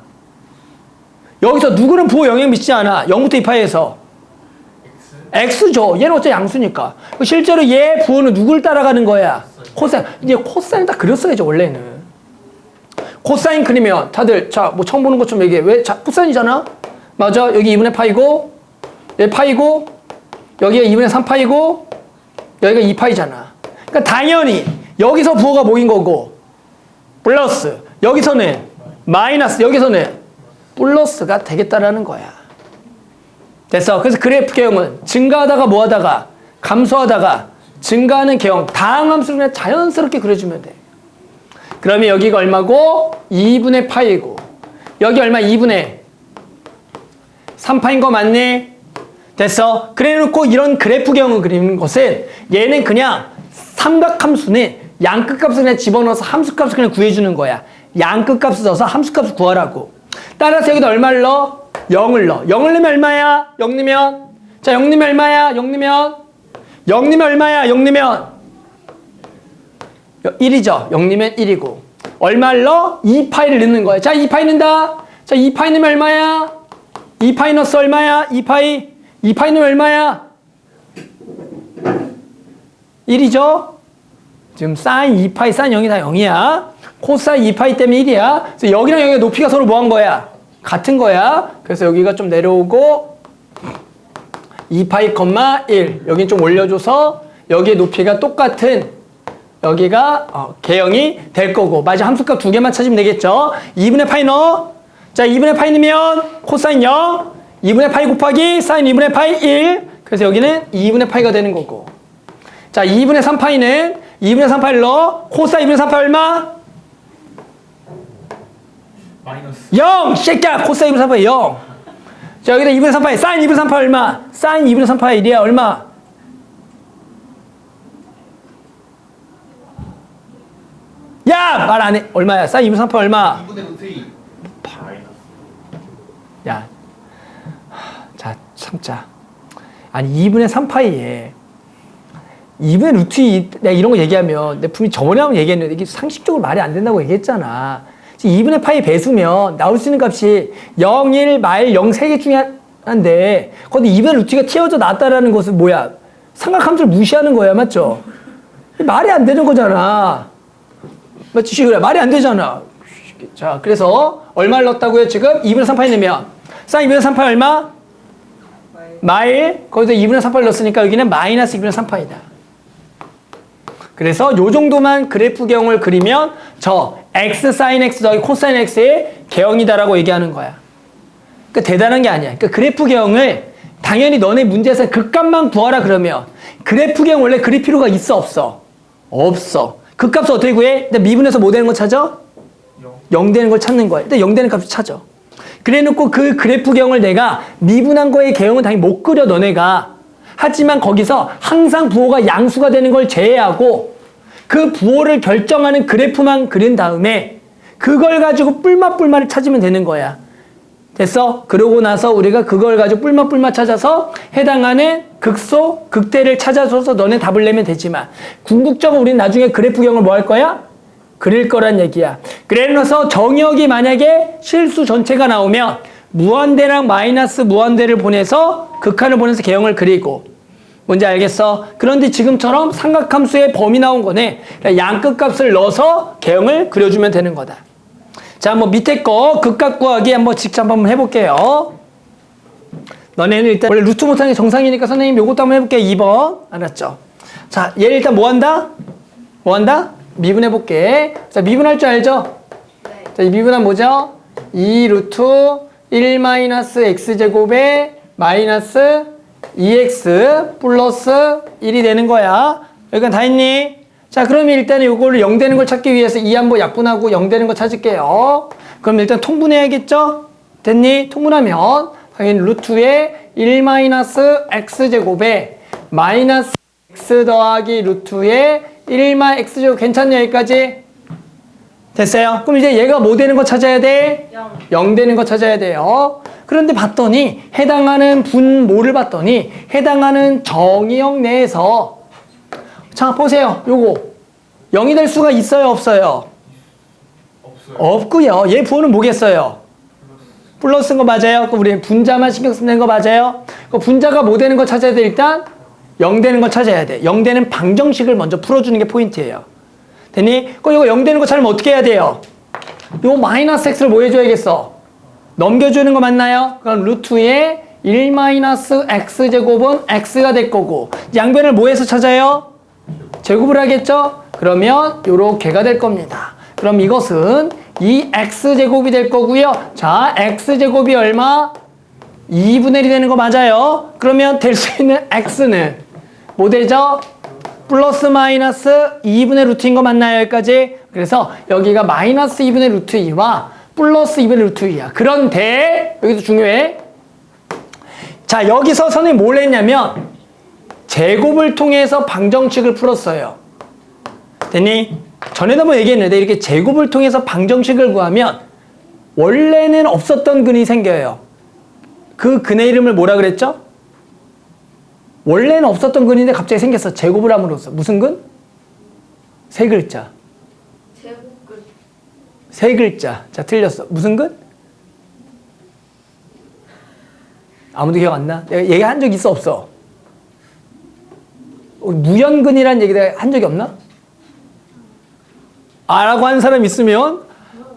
여기서 누구는 부호에 영향을 미치지 않아. 0부터 2파에서 X죠. 얘는 어차피 양수니까. 실제로 얘 부호는 누굴 따라가는 거야? 코사인. 이제 코사인 딱 그렸어야죠 원래는. 코사인 그리면 다들 자 뭐 처음 보는 것처럼 얘기해. 왜? 자 코사인이잖아. 맞아. 여기 2분의 파이고 여기 파이고 여기가 2분의 3파이고 여기가 2파이잖아. 그러니까 당연히 여기서 부호가 뭐인 거고 플러스 여기서는 마이너스 여기서는 플러스가 되겠다라는 거야. 됐어. 그래서 그래프 개형은 증가하다가 뭐하다가 감소하다가 증가하는 개형 다항함수를 그냥 자연스럽게 그려주면 돼. 그러면 여기가 얼마고? 2분의 파이고 여기 얼마? 2분의 3파인 거 맞니? 됐어. 그래놓고 이런 그래프 개형을 그리는 것은 얘는 그냥 삼각함수는 양끝값을 그냥 집어넣어서 함수값을 그냥 구해주는 거야. 양끝값을 넣어서 함수값을 구하라고. 따라서 여기다 얼마를 넣어? 0을 넣어. 0을 넣으면 얼마야? 0 넣으면? 자, 0 넣으면 얼마야? 0 넣으면? 0 넣으면 얼마야? 0 넣으면? 1이죠. 0 넣으면 1이고. 얼마를 넣어? 2파이를 넣는 거야. 자, 2파이 넣는다. 자, 2파이 넣으면 얼마야? 2파이 넣었어. 얼마야? 2파이. 2파이 넣으면 얼마야? 1이죠? 지금 사인 2파이, 사인 0이 다 0이야. 코사인 2파이 때문에 1이야. 그래서 여기랑 여기가 높이가 서로 뭐 한 거야? 같은 거야. 그래서 여기가 좀 내려오고 2파이, 1. 여긴 좀 올려줘서 여기의 높이가 똑같은 여기가 개형이 될 거고. 맞아. 함수값 두 개만 찾으면 되겠죠. 2분의 파이 넣어. 자, 2분의 파이 넣으면 코사인 0. 2분의 파이 곱하기 사인 2분의 파이 1. 그래서 여기는 2분의 파이가 되는 거고. 자, 2분의 3파이는 2분의 3파이를 넣어. 코사인 2분의 3파이 얼마? 마이너스 0! 새끼야! 코사인 2분의 3파이 0. 자, 여기다 2분의 3파이. 사인 2분의 3파이 얼마? 사인 2분의 3파이 1이야. 얼마? 야! 말 안 해. 얼마야? 사인 2분의 3파이 얼마? 2분의 루트 2 마이너스 야. 자, 참자. 아니, 2분의 3파이에 2분의 루트 2, 내가 이런 거 얘기하면, 내가 분명히 저번에 한번 얘기했는데, 이게 상식적으로 말이 안 된다고 얘기했잖아. 2분의 파이 배수면 나올 수 있는 값이 0, 1, 마일, 0, 3개 중에 하나인데, 거기 2분의 루트 2가 튀어져 나왔다라는 것은 뭐야? 삼각함수를 무시하는 거야, 맞죠? 말이 안 되는 거잖아. 맞지, 시그래? 말이 안 되잖아. 자, 그래서 얼마를 넣었다고요, 지금? 2분의 3파이 넣으면. 사인 2분의 3파이 얼마? 마일. 거기서 2분의 3파이를 넣었으니까 여기는 마이너스 2분의 3파이다. 그래서 요 정도만 그래프경을 그리면 저 x 사인 x 더하기 코사인 x의 개형이다라고 얘기하는 거야. 그러니까 대단한 게 아니야. 그러니까 그래프경을 당연히 너네 문제에서 극값만 구하라 그러면 그래프경 원래 그릴 필요가 있어 없어? 없어. 극값을 어떻게 구해? 일단 미분에서 뭐 되는 거 찾아? 0 되는 걸 찾는 거야. 일단 0 되는 값을 찾아. 그래 놓고 그 그래프경을 내가 미분한 거의 개형은 당연히 못 그려 너네가. 하지만 거기서 항상 부호가 양수가 되는 걸 제외하고 그 부호를 결정하는 그래프만 그린 다음에 그걸 가지고 뿔맛을 찾으면 되는 거야. 됐어? 그러고 나서 우리가 그걸 가지고 뿔맛 찾아서 해당하는 극소, 극대를 찾아줘서 너네 답을 내면 되지만 궁극적으로 우리는 나중에 그래프경을 뭐 할 거야? 그릴 거란 얘기야. 그래서 정의역이 만약에 실수 전체가 나오면 무한대랑 마이너스 무한대를 보내서 극한을 보내서 개형을 그리고 뭔지 알겠어? 그런데 지금처럼 삼각함수의 범위 나온 거네. 양끝값을 넣어서 개형을 그려주면 되는 거다. 자, 뭐 밑에 거 극값 구하기 한번 직접 한번 해볼게요. 너네는 일단 원래 루트 못하는 게 정상이니까 선생님 요것도 한번 해볼게요. 2번. 알았죠? 자, 얘 일단 뭐 한다? 뭐 한다? 미분해볼게. 자, 미분할 줄 알죠? 네. 자, 이 미분은 뭐죠? 2 루트 1 마이너스 x제곱에 마이너스 2x 플러스 1이 되는 거야. 여기까지 다 했니? 자, 그러면 일단 이거를 0 되는 걸 찾기 위해서 2 한번 약분하고 0 되는 거 찾을게요. 그럼 일단 통분해야겠죠? 됐니? 통분하면 당연히 루트에 1 마이너스 x제곱에 마이너스 x 더하기 루트에 1마 x제곱 괜찮냐 여기까지? 됐어요? 그럼 이제 얘가 뭐 되는 거 찾아야 돼? 0. 0 되는 거 찾아야 돼요. 그런데 봤더니 해당하는 분모를 봤더니 해당하는 정의역 내에서 자 보세요. 요거 0이 될 수가 있어요 없어요? 없어요. 없고요. 얘 부호는 뭐겠어요? 플러스인 거 맞아요? 그럼 우리 분자만 신경 쓰는 거 맞아요? 그 분자가 뭐 되는 거 찾아야 돼 일단? 0 되는 거 찾아야 돼. 0 되는 방정식을 먼저 풀어주는 게 포인트예요. 됐니? 그럼 이거 0 되는 거 찾으면 어떻게 해야 돼요? 요 마이너스 x를 뭐 해줘야겠어? 넘겨주는 거 맞나요? 그럼 루트에 1 마이너스 x제곱은 x가 될 거고 양변을 뭐 해서 찾아요? 제곱을 하겠죠? 그러면 요렇게가 될 겁니다. 그럼 이것은 2x제곱이 될 거고요. 자, x제곱이 얼마? 2분의 1이 되는 거 맞아요? 그러면 될 수 있는 x는 뭐 되죠? 플러스 마이너스 2분의 루트인 거 맞나요? 여기까지? 그래서 여기가 마이너스 2분의 루트 2와 플러스 2분의 루트 2야. 그런데 여기도 중요해. 자, 여기서 선생님 뭘 했냐면 제곱을 통해서 방정식을 풀었어요. 됐니? 전에도 한번 얘기했는데 이렇게 제곱을 통해서 방정식을 구하면 원래는 없었던 근이 생겨요. 그 근의 이름을 뭐라 그랬죠? 원래는 없었던 근인데 갑자기 생겼어. 제곱을 함으로써. 무슨 근? 세 글자. 제곱끝. 세 글자. 자, 틀렸어. 무슨 근? 아무도 기억 안 나? 내가 얘기한 적 있어, 없어? 무연근이라는 얘기 내가 한 적이 없나? 라고 하는 사람 있으면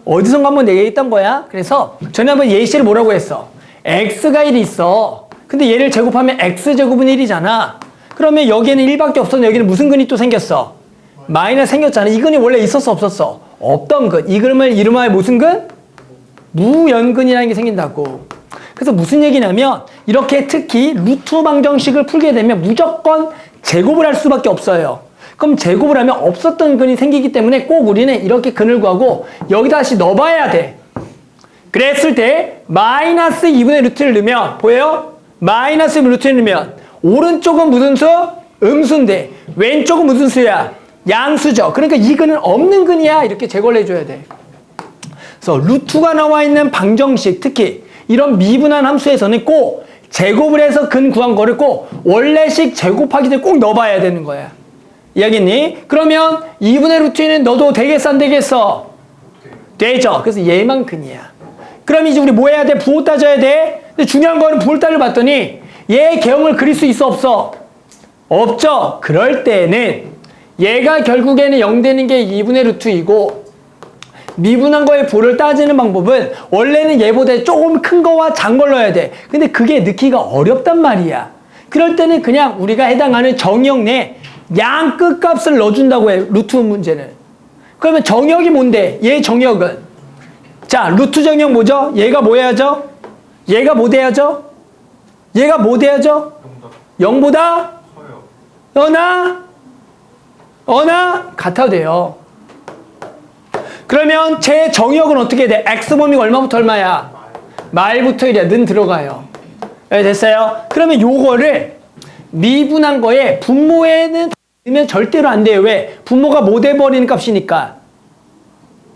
어디선가 한번 얘기했던 거야. 그래서 전에 한번 예시를 뭐라고 했어? x가 1이 있어. 근데 얘를 제곱하면 x제곱은 1이잖아. 그러면 여기에는 1밖에 없었는데 여기는 무슨 근이 또 생겼어? 마이너스 생겼잖아. 이 근이 원래 있었어, 없었어? 없던 근. 이 근을 이름하여 무슨 근? 무연근이라는 게 생긴다고. 그래서 무슨 얘기냐면 이렇게 특히 루트 방정식을 풀게 되면 무조건 제곱을 할 수밖에 없어요. 그럼 제곱을 하면 없었던 근이 생기기 때문에 꼭 우리는 이렇게 근을 구하고 여기다 다시 넣어봐야 돼. 그랬을 때 마이너스 2분의 루트를 넣으면 보여요? 마이너스 루트를 넣으면 오른쪽은 무슨 수? 음수인데 왼쪽은 무슨 수야? 양수죠. 그러니까 이 근은 없는 근이야. 이렇게 제거를 해줘야 돼. 그래서 루트가 나와 있는 방정식, 특히 이런 미분한 함수에서는 꼭 제곱을 해서 근 구한 거를 꼭 원래식 제곱하기 전에 꼭 넣어봐야 되는 거야. 이해하겠니? 그러면 2분의 루트 2는 넣어도 되겠어, 안 되겠어? 되죠. 그래서 얘만 근이야. 그럼 이제 우리 뭐 해야 돼? 부호 따져야 돼? 근데 중요한 거는 부호를 따져봤더니 얘 개형을 그릴 수 있어, 없어? 없죠? 그럴 때는 얘가 결국에는 0 되는 게 2분의 루트 2고 미분한 거의 부호를 따지는 방법은 원래는 얘보다 조금 큰 거와 작은 걸 넣어야 돼. 근데 그게 넣기가 어렵단 말이야. 그럴 때는 그냥 우리가 해당하는 정역 내 양 끝값을 넣어준다고 해. 루트 문제는. 그러면 정역이 뭔데? 얘 정역은. 자, 루트 정역 뭐죠? 얘가 뭐 해야죠? 얘가 뭐 돼야죠? 얘가 뭐 돼야죠? 0보다 커요. 어나 같아도 돼요. 그러면 제 정역은 어떻게 돼? x 범위가 얼마부터 얼마야? 말부터 1이야. 는 들어가요. 네, 됐어요? 그러면 요거를 미분한 거에 분모에는 넣으면 절대로 안 돼요. 왜? 분모가 뭐 돼버리는 값이니까.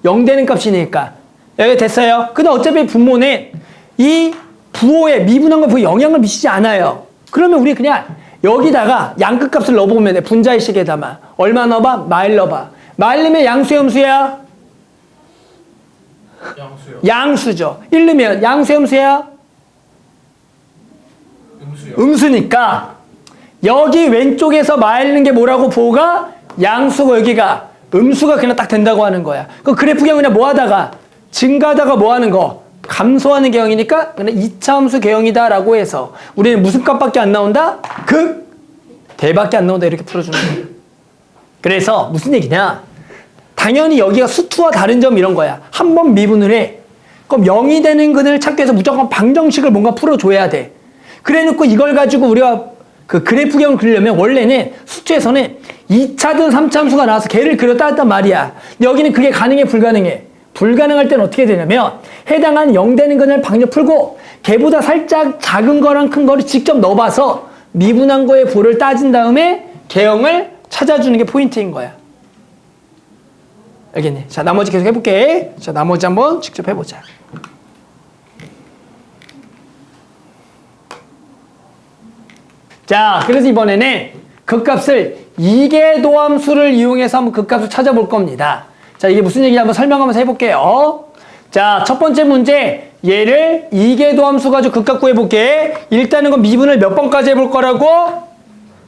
0 되는 값이니까. 여기 됐어요? 근데 어차피 분모는 이 부호에 미분한 거에 영향을 미치지 않아요. 그러면 우리 그냥 여기다가 양끝값을 넣어보면 돼. 분자의식에다만. 얼마 넣어봐? 마일 넣어봐. 마일 넣으면 양수야, 음수야? 양수요. 양수죠. 1 넣으면 양수야, 음수야? 음수요. 음수니까 여기 왼쪽에서 마일는 게 뭐라고? 부호가 양수고 여기가 음수가 그냥 딱 된다고 하는 거야. 그 그래프 경우는 뭐 하다가 증가하다가 뭐 하는 거? 감소하는 개형이니까 그냥 2차 함수 개형이다라고 해서 우리는 무슨 값밖에 안 나온다? 극 대밖에 안 나온다. 이렇게 풀어주는 거야. 그래서 무슨 얘기냐? 당연히 여기가 수투와 다른 점 이런 거야. 한 번 미분을 해. 그럼 0이 되는 근을 찾기 위해서 무조건 방정식을 뭔가 풀어줘야 돼. 그래 놓고 이걸 가지고 우리가 그 그래프경을 그리려면 원래는 수투에서는 2차든 3차 함수가 나와서 걔를 그렸다 했단 말이야. 여기는 그게 가능해, 불가능해? 불가능할 때는 어떻게 되냐면 해당한 0 되는 근을 방정 풀고 걔보다 살짝 작은 거랑 큰 거를 직접 넣어봐서 미분한 거의 부호를 따진 다음에 개형을 찾아주는 게 포인트인 거야. 알겠니? 자, 나머지 계속 해볼게. 자, 나머지 한번 직접 해보자. 자, 그래서 이번에는 극값을 이계도함수를 이용해서 한번 극값을 찾아볼 겁니다. 자, 이게 무슨 얘기인지 한번 설명하면서 해볼게요. 자, 첫 번째 문제. 얘를 이계도함수 가지고 극값 구해볼게. 일단은 그 미분을 몇 번까지 해볼 거라고?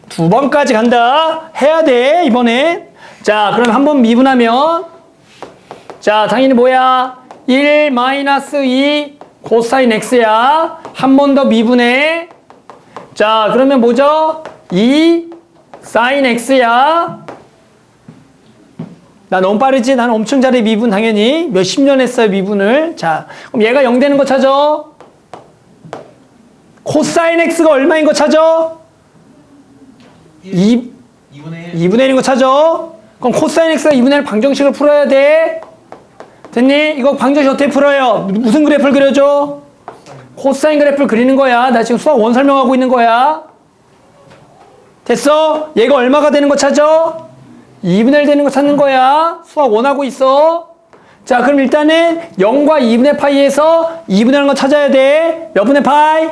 2번까지 간다. 해야 돼, 이번엔. 자, 그럼 한번 미분하면 자, 당연히 뭐야? 1 마이너스 2 코사인 x야. 한 번 더 미분해. 자, 그러면 뭐죠? 2 사인 x야. 나 너무 빠르지? 난 엄청 잘해, 미분 당연히. 몇십 년 했어요, 미분을. 자, 그럼 얘가 0 되는 거 찾아. 코사인 x가 얼마인 거 찾아? 2분의 1인 거 찾아. 그럼 코사인 x가 2분의 1 방정식을 풀어야 돼. 됐니? 이거 방정식 어떻게 풀어요? 무슨 그래프를 그려줘? 코사인 그래프를 그리는 거야. 나 지금 수학 원 설명하고 있는 거야. 됐어? 얘가 얼마가 되는 거 찾아? 2분의 1 되는 거 찾는 거야. 수학 원하고 있어. 자, 그럼 일단은 0과 2분의 파이에서 2분의 1거 찾아야 돼. 몇 분의 파이?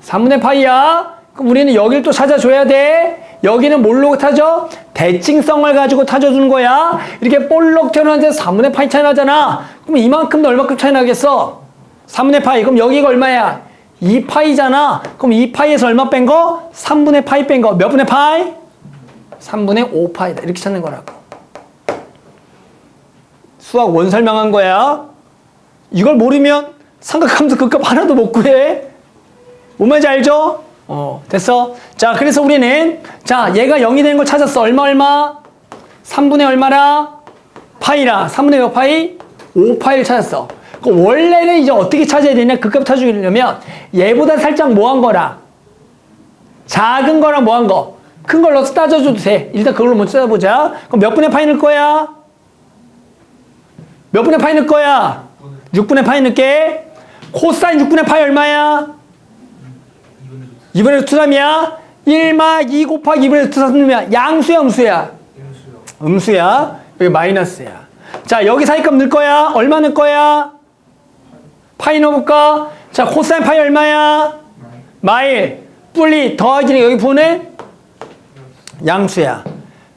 3분의 파이야. 그럼 우리는 여기를 또 찾아줘야 돼. 여기는 뭘로 타죠? 대칭성을 가지고 타줘주는 거야. 이렇게 볼록 튀어나오는데 4분의 파이 차이 나잖아. 그럼 이만큼도 얼마큼 차이 나겠어? 4분의 파이. 그럼 여기가 얼마야? 2파이잖아. 그럼 2파이에서 얼마 뺀 거? 3분의 파이 뺀 거. 몇 분의 파이? 3분의 5파이다. 이렇게 찾는 거라고. 수학 원 설명한 거야. 이걸 모르면 삼각함수 극값 하나도 못 구해. 뭔 말인지 알죠? 됐어? 자, 그래서 우리는, 자, 얘가 0이 되는 걸 찾았어. 얼마? 3분의 얼마라? 파이라. 3분의 몇 파이? 5파이를 찾았어. 원래는 이제 어떻게 찾아야 되냐? 극값 찾으려면 얘보다 살짝 뭐한 거라? 작은 거랑 뭐한 거? 큰 걸 넣어서 따져줘도 돼. 일단 그걸로 먼저 찾아보자. 그럼 몇 분의 파이 넣을 거야? 몇 분의 파이 넣을 거야? 6분의 파이 넣을게. 코사인 6분의 파이 얼마야? 2분의 루트 3이야. 1마 2 곱하기 2분의 루트 3이면 양수야, 음수야? 음수야. 여기 마이너스야. 자, 여기 사이값 넣을 거야? 얼마 넣을 거야? 파이 넣어볼까? 자, 코사인 파이 얼마야? 마일. 뿔리 더하기는 여기 보내? 양수야.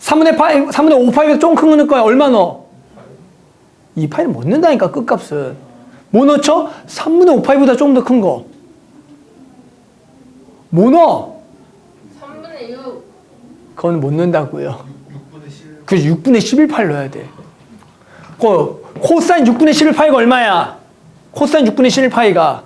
3분의 5파이보다 좀 큰 거 넣을 거야? 얼마 넣어? 2파이는 못 넣는다니까, 끝값은. 뭐 넣죠? 3분의 5파이보다 좀 더 큰 거. 뭐 넣어? 3분의 6. 그건 못 넣는다고요. 그래서 6분의 11파이 넣어야 돼. 코사인 6분의 11파이가 얼마야? 코사인 6분의 11파이가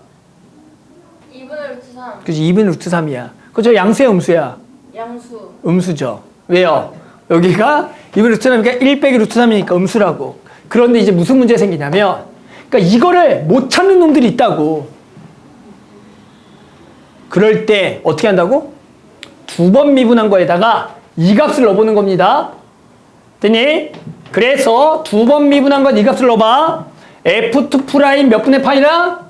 2분의 루트 3. 그치, 2분의 루트 3이야. 그죠? 양수야, 음수야? 양수. 음수죠. 왜요? 여기가 2분의 루트 3이니까 1 빼기 루트 3이니까 음수라고. 그런데 이제 무슨 문제가 생기냐면, 그러니까 이거를 못 찾는 놈들이 있다고. 그럴 때 어떻게 한다고? 2번 미분한 거에다가 이 값을 넣어보는 겁니다. 됐니? 그래서 2번 미분한 건 이 값을 넣어봐. F2 프라임 몇 분의 파이라?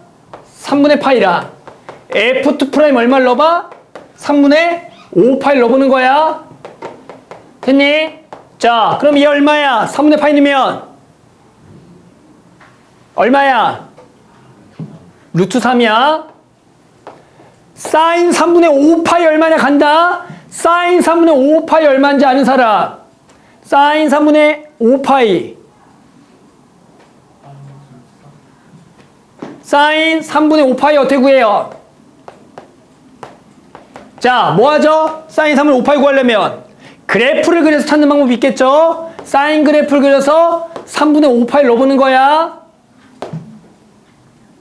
3분의 파이라. F2 프라임 얼마를 넣어봐? 3분의 5파이를 넣어보는 거야. 됐니? 자, 그럼 얘 얼마야? 3분의 파이 넣으면 얼마야? 루트 3이야. 사인 3분의 5파이 얼마냐 간다? 사인 3분의 5파이 얼마인지 아는 사람? 사인 3분의 5파이. 사인 3분의 5파이 어떻게 구해요? 자, 뭐 하죠? 사인 3분의 5파이 구하려면 그래프를 그려서 찾는 방법이 있겠죠? 사인 그래프를 그려서 3분의 5파이를 넣어보는 거야.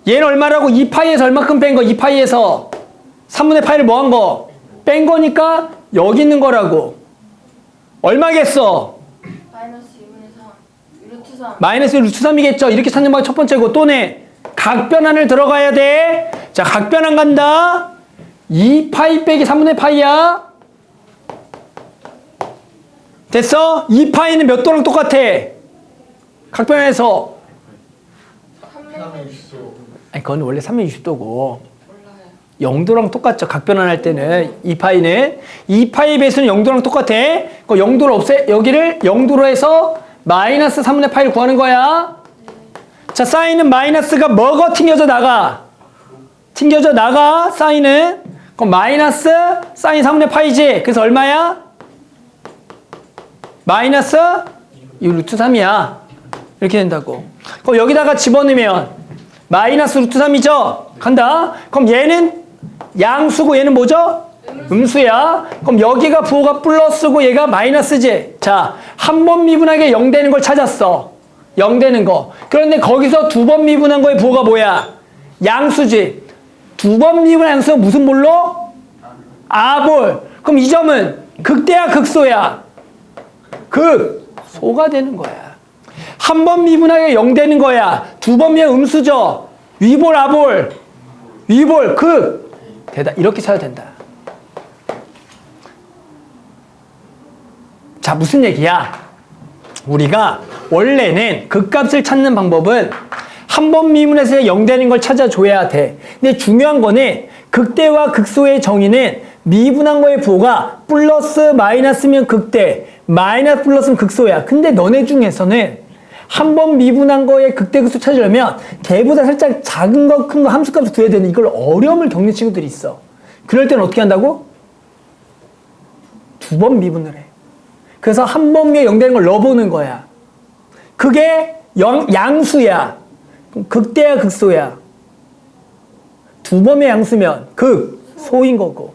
얘는 얼마라고? 2파이에서 얼마큼 뺀 거? 2파이에서 3분의 파이를 뭐 한 거? 뺀 거니까 여기 있는 거라고. 얼마겠어? 마이너스 2분의 3. 루트 3. 마이너스 루트 3이겠죠? 이렇게 찾는 방법 첫 번째고, 또네 각변환을 들어가야 돼. 자, 각변환 간다. 2파이 빼기 3분의 파이야. 됐어? 2파이는 몇 도랑 똑같아? 각변환에서 360도. 아니, 그건 원래 360도고 몰라요. 0도랑 똑같죠. 각변환할 때는 2파이는 2파이 배수는 0도랑 똑같아. 그 0도를 없애, 여기를 0도로 해서 마이너스 3분의 파이를 구하는 거야. 자, 사인은 마이너스가 뭐가 튕겨져 나가? 튕겨져 나가. 사인은 그럼 마이너스 사인 3분의 파이지. 그래서 얼마야? 마이너스 이 루트 3이야. 이렇게 된다고. 그럼 여기다가 집어넣으면 마이너스 루트 3이죠? 간다. 그럼 얘는 양수고 얘는 뭐죠? 음수야. 그럼 여기가 부호가 플러스고 얘가 마이너스지. 자, 한 번 미분하게 0 되는 걸 찾았어. 0 되는 거. 그런데 거기서 2번 미분한 거의 부호가 뭐야? 양수지. 2번 미분한 양수가 무슨 볼로? 아볼. 그럼 이 점은 극대야, 극소야? 극소가 되는 거야. 한 번 미분하게 0 되는 거야. 2번 미분 음수죠. 위볼, 아볼. 위볼, 극. 대다. 이렇게 찾아야 된다. 자, 무슨 얘기야? 우리가 원래는 극값을 찾는 방법은 한 번 미분해서 0 되는 걸 찾아줘야 돼. 근데 중요한 거는 극대와 극소의 정의는 미분한 거의 부호가 플러스 마이너스면 극대, 마이너스 플러스면 극소야. 근데 너네 중에서는 한 번 미분한 거의 극대 극소 찾으려면 걔보다 살짝 작은 거, 큰 거 함수값을 구해야 되는 이걸 어려움을 겪는 친구들이 있어. 그럴 때는 어떻게 한다고? 두 번 미분을 해. 그래서 한 번 위에 0 되는 걸 넣어보는 거야. 그게 양수야. 극대야, 극소야. 두 번의 양수면 극소인 거고,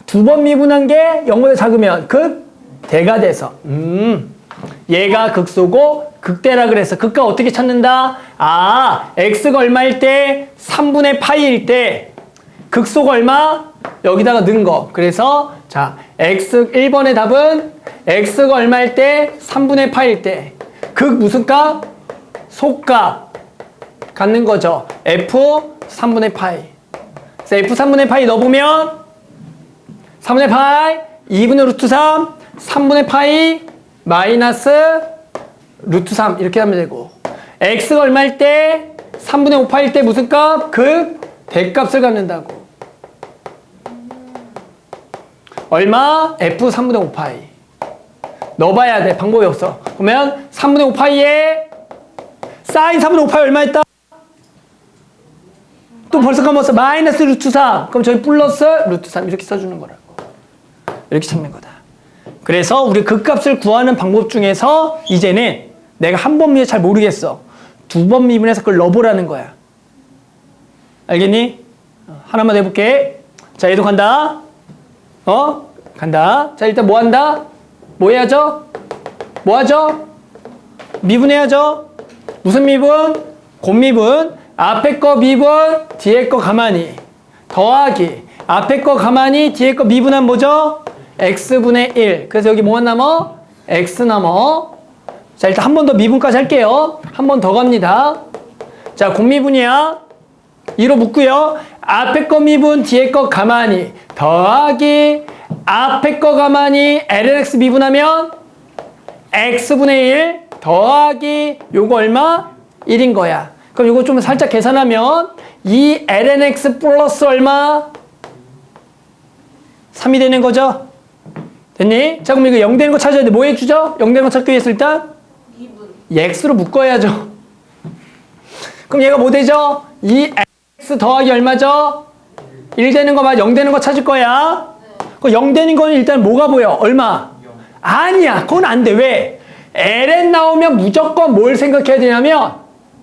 두 번 미분한 게 0보다 작으면 극대가 돼서 얘가 극소고 극대라 그래서 극가 어떻게 찾는다? x가 얼마일 때? 3분의 파이일 때 극소가 얼마? 여기다가 넣은 거. 그래서 자, 1번의 답은 x가 얼마일 때? 3분의 파이일 때 극 무슨 값? 소값 갖는 거죠. f 3분의 파이. 그래서 f 3분의 파이 넣어보면 3분의 파이 2분의 루트 3 3분의 파이 마이너스 루트 3 이렇게 하면 되고, x가 얼마일 때? 3분의 5파일 때 무슨 값? 극 대값을 갖는다고. 얼마? f 3분의 5파이 넣어봐야 돼. 방법이 없어. 그러면 3분의 5파이에 사인 3분의 5파이 얼마였다? 또 벌써 까먹었어. 마이너스 루트 3. 그럼 저희 플러스 루트 3 이렇게 써주는 거라고. 이렇게 찾는 거다. 그래서 우리 극값을 구하는 방법 중에서 이제는 내가 한 번 미분 잘 모르겠어. 두 번 미분해서 그걸 넣어보라는 거야. 알겠니? 하나만 해볼게. 자, 얘도 간다. 간다. 자, 일단 뭐 한다? 뭐 해야죠? 뭐 하죠? 미분해야죠? 무슨 미분? 곱미분. 앞에 거 미분, 뒤에 거 가만히. 더하기. 앞에 거 가만히, 뒤에 거 미분하면 뭐죠? x분의 1. 그래서 여기 뭐가 남어? x 남어. 자, 일단 한 번 더 미분까지 할게요. 한 번 더 갑니다. 자, 곱미분이야. 2로 묶고요. 앞에 거 미분, 뒤에 거 가만히. 더하기. 앞에 거 가만히 lnx 미분하면 x분의 1 더하기 요거 얼마? 1인 거야. 그럼 요거 좀 살짝 계산하면 이 lnx 플러스 얼마? 3이 되는 거죠? 됐니? 자, 그럼 이거 0 되는 거 찾아야 돼. 뭐 해주죠? 0 되는 거 찾기 위해서 일단 x로 묶어야죠. 그럼 얘가 뭐 되죠? 이 x 더하기 얼마죠? 1 되는 거 맞아. 0 되는 거 찾을 거야. 그 0 되는 거는 일단 뭐가 보여? 얼마? 아니야. 그건 안 돼. 왜? ln 나오면 무조건 뭘 생각해야 되냐면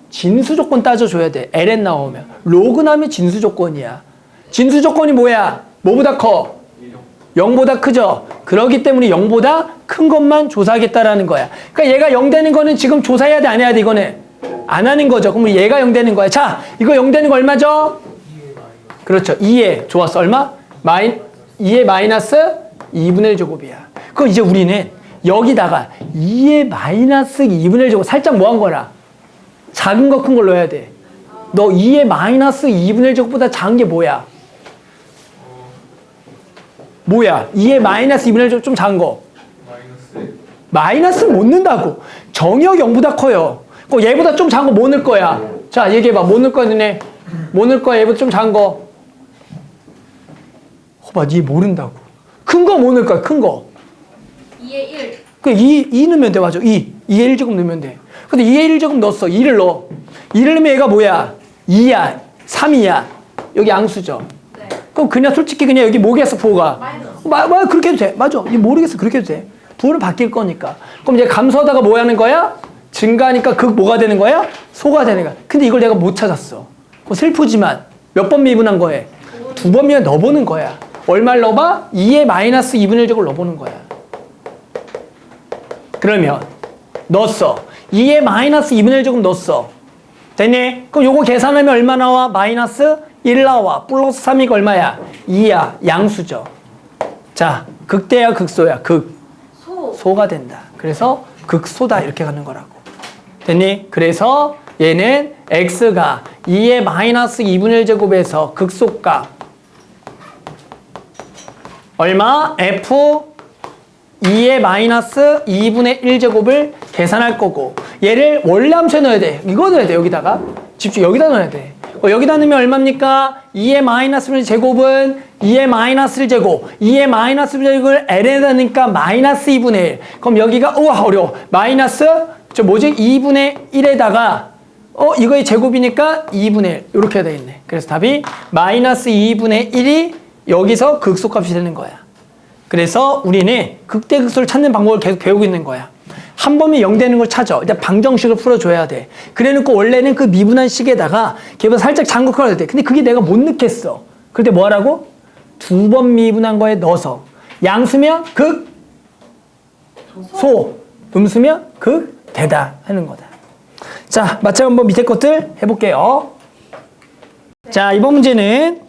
진수 조건 따져줘야 돼. ln 나오면. 로그 나오면 진수 조건이야. 진수 조건이 뭐야? 뭐보다 커? 0보다 크죠? 그렇기 때문에 0보다 큰 것만 조사하겠다라는 거야. 그러니까 얘가 0 되는 거는 지금 조사해야 돼, 안 해야 돼, 이거는? 안 하는 거죠. 그럼 얘가 0 되는 거야. 자, 이거 0 되는 거 얼마죠? 그렇죠. 2에. 좋았어. 얼마? 2의 마이너스 2분의 1 제곱이야. 그럼 이제 우리는 여기다가 2의 마이너스 2분의 1 제곱 살짝 뭐 한 거라? 작은 거 큰 걸 넣어야 돼. 너 2의 마이너스 2분의 1 제곱보다 작은 게 뭐야? 뭐야? 2의 마이너스 2분의 1 제곱 좀 작은 거. 마이너스 못 넣는다고. 정의역 0보다 커요. 그럼 얘보다 좀 작은 거 뭐 넣을 거야? 자, 얘기해봐. 뭐 넣을 거야, 너네? 뭐 넣을 거야? 얘보다 좀 작은 거. 봐, 니 모른다고. 큰 거 뭐 넣을 거야? 큰 거. 2에 1. 그 2 넣으면 돼. 맞아. 2의 1제곱 넣으면 돼. 근데 2의 1제곱 넣었어. 2를 넣어. 2를 넣으면 얘가 뭐야? 2야. 3이야. 여기 양수죠. 네. 그럼 그냥 솔직히 그냥 여기 뭐겠어, 부호가? 그렇게 해도 돼. 맞아. 이 모르겠어. 그렇게 해도 돼. 부호는 바뀔 거니까. 그럼 이제 감소하다가 뭐 하는 거야? 증가하니까 극 뭐가 되는 거야? 소가 되는 거야. 근데 이걸 내가 못 찾았어. 슬프지만 몇 번 미분한 거에? 두 번 미분 넣어보는 거야. 얼마를 넣어봐? 2의 마이너스 2분의 1 제곱을 넣어보는 거야. 그러면 넣었어. 2의 마이너스 2분의 1 제곱 넣었어. 됐니? 그럼 요거 계산하면 얼마 나와? 마이너스 1 나와. 플러스 3이가 얼마야? 2야. 양수죠. 자, 극대야, 극소야? 소가 된다. 그래서 극소다 이렇게 가는 거라고. 됐니? 그래서 얘는 x가 2의 마이너스 2분의 1 제곱에서 극소값 얼마? f 2의 마이너스 2분의 1 제곱을 계산할 거고, 얘를 원래 함수에 넣어야 돼. 이거 넣어야 돼. 여기다가 집중. 여기다 넣어야 돼. 여기다 넣으면 얼마입니까? 2의 마이너스 1 제곱은 2의 마이너스 1 제곱. 2의 마이너스 1 제곱을 l에다 넣으니까 마이너스 2분의 1. 그럼 여기가 우와 어려워. 마이너스 저 뭐지? 2분의 1에다가 이거의 제곱이니까 2분의 1 이렇게 되겠네. 그래서 답이 마이너스 2분의 1이 여기서 극소값이 되는 거야. 그래서 우리는 극대극소를 찾는 방법을 계속 배우고 있는 거야. 한 번에 0 되는 걸 찾아. 일단 방정식을 풀어줘야 돼. 그래 놓고 원래는 그 미분한 식에다가 걔보다 살짝 장극해야 돼. 근데 그게 내가 못 넣겠어. 그럴 때 뭐 하라고? 2번 미분한 거에 넣어서. 양수면 극, 소. 음수면 극, 대다 하는 거다. 자, 마찬가지로 한번 밑에 것들 해볼게요. 자, 이번 문제는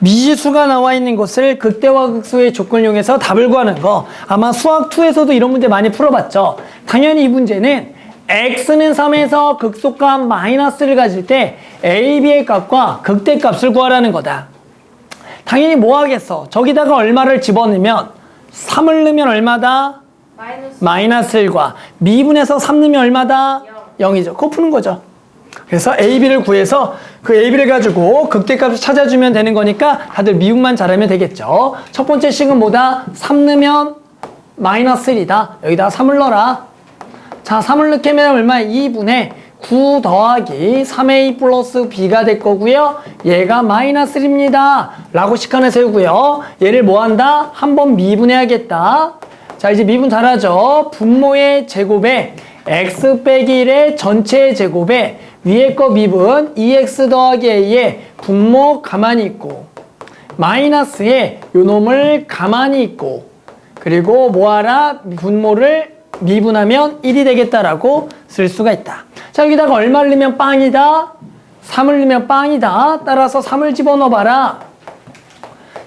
미지수가 나와 있는 것을 극대와 극소의 조건을 이용해서 답을 구하는 거. 아마 수학2에서도 이런 문제 많이 풀어봤죠. 당연히 이 문제는 x는 3에서 극소값 마이너스를 가질 때 a, b의 값과 극대값을 구하라는 거다. 당연히 뭐 하겠어? 저기다가 얼마를 집어넣으면 3을 넣으면 얼마다? 마이너스 1과 미분해서 3 넣으면 얼마다? 0이죠. 그거 푸는 거죠. 그래서 a, b를 구해서 그 a, b를 가지고 극대값을 찾아주면 되는 거니까 다들 미분만 잘하면 되겠죠. 첫 번째 식은 뭐다? 3 넣으면 마이너스 1이다. 여기다가 3을 넣어라. 자, 3을 넣게 하면 얼마야? 2분의 9 더하기 3a 플러스 b가 될 거고요. 얘가 마이너스 1입니다. 라고 식 하나 세우고요. 얘를 뭐 한다? 한번 미분해야겠다. 자, 이제 미분 잘하죠? 분모의 제곱에 x 빼기 1의 전체의 제곱에 위에 거 미분 2x 더하기 a의 분모 가만히 있고 마이너스에 요 놈을 가만히 있고 그리고 뭐하라? 분모를 미분하면 1이 되겠다라고 쓸 수가 있다. 자, 여기다가 얼마를 넣으면 빵이다? 3을 넣으면 빵이다. 따라서 3을 집어넣어봐라.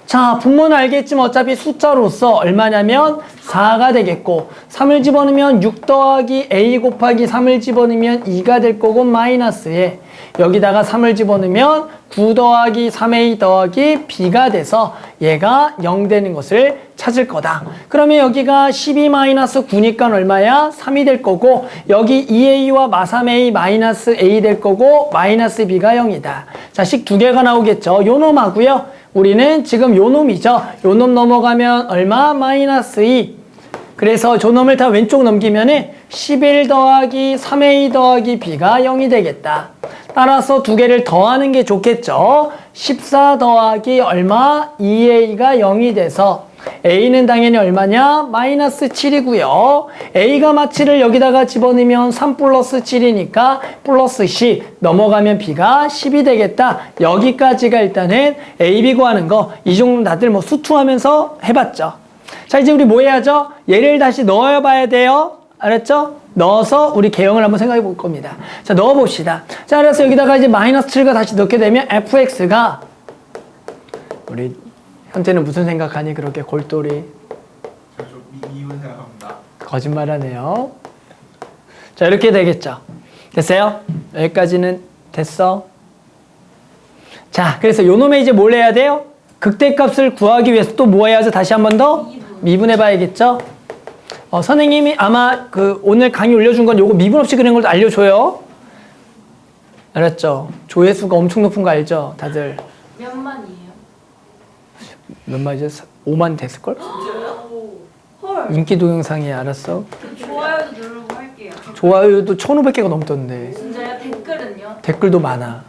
자, 분모는 알겠지만 어차피 숫자로서 얼마냐면 4가 되겠고 3을 집어넣으면 6 더하기 a 곱하기 3을 집어넣으면 2가 될 거고 마이너스에 여기다가 3을 집어넣으면 9 더하기 3a 더하기 b가 돼서 얘가 0 되는 것을 찾을 거다. 그러면 여기가 12 마이너스 9니까 얼마야? 3이 될 거고 여기 2a와 마3a 마이너스 a 될 거고 마이너스 b가 0이다. 자, 식 두 개가 나오겠죠. 요 놈하고요. 우리는 지금 요 놈이죠. 요 놈 넘어가면 얼마? 마이너스 2. 그래서 저 놈을 다 왼쪽 넘기면은 11 더하기 3a 더하기 b가 0이 되겠다. 따라서 두 개를 더하는 게 좋겠죠. 14 더하기 얼마? 2a가 0이 돼서 a는 당연히 얼마냐? 마이너스 7이고요. a가 마치를 여기다가 집어넣으면 3 플러스 7이니까 플러스 10 넘어가면 b가 10이 되겠다. 여기까지가 일단은 a, b 구하는 거. 이 정도는 다들 뭐 수투하면서 해봤죠. 자, 이제 우리 뭐 해야죠? 얘를 다시 넣어봐야 돼요. 알았죠? 넣어서 우리 개형을 한번 생각해 볼 겁니다. 자, 넣어봅시다. 자, 그래서 여기다가 이제 마이너스 7과 다시 넣게 되면 fx가 우리 현재는 무슨 생각하니? 그렇게 골똘히 미분 생각합니다. 거짓말하네요. 자, 이렇게 되겠죠. 됐어요? 여기까지는 됐어. 자, 그래서 요 놈에 이제 뭘 해야 돼요? 극대값을 구하기 위해서 또 뭐 해야죠? 다시 한 번 더 미분해 봐야겠죠? 선생님이 아마 그 오늘 강의 올려준 건 요거 미분 없이 그리는 걸 알려줘요. 알았죠? 조회수가 엄청 높은 거 알죠? 다들. 몇 만이에요? 몇 마디죠? 5만 됐을걸? 헐. 인기 동영상이 알았어? 좋아요도 누르고 할게요. 좋아요도 1,500개가 넘던데. 진짜요? 댓글은요? 댓글도 많아.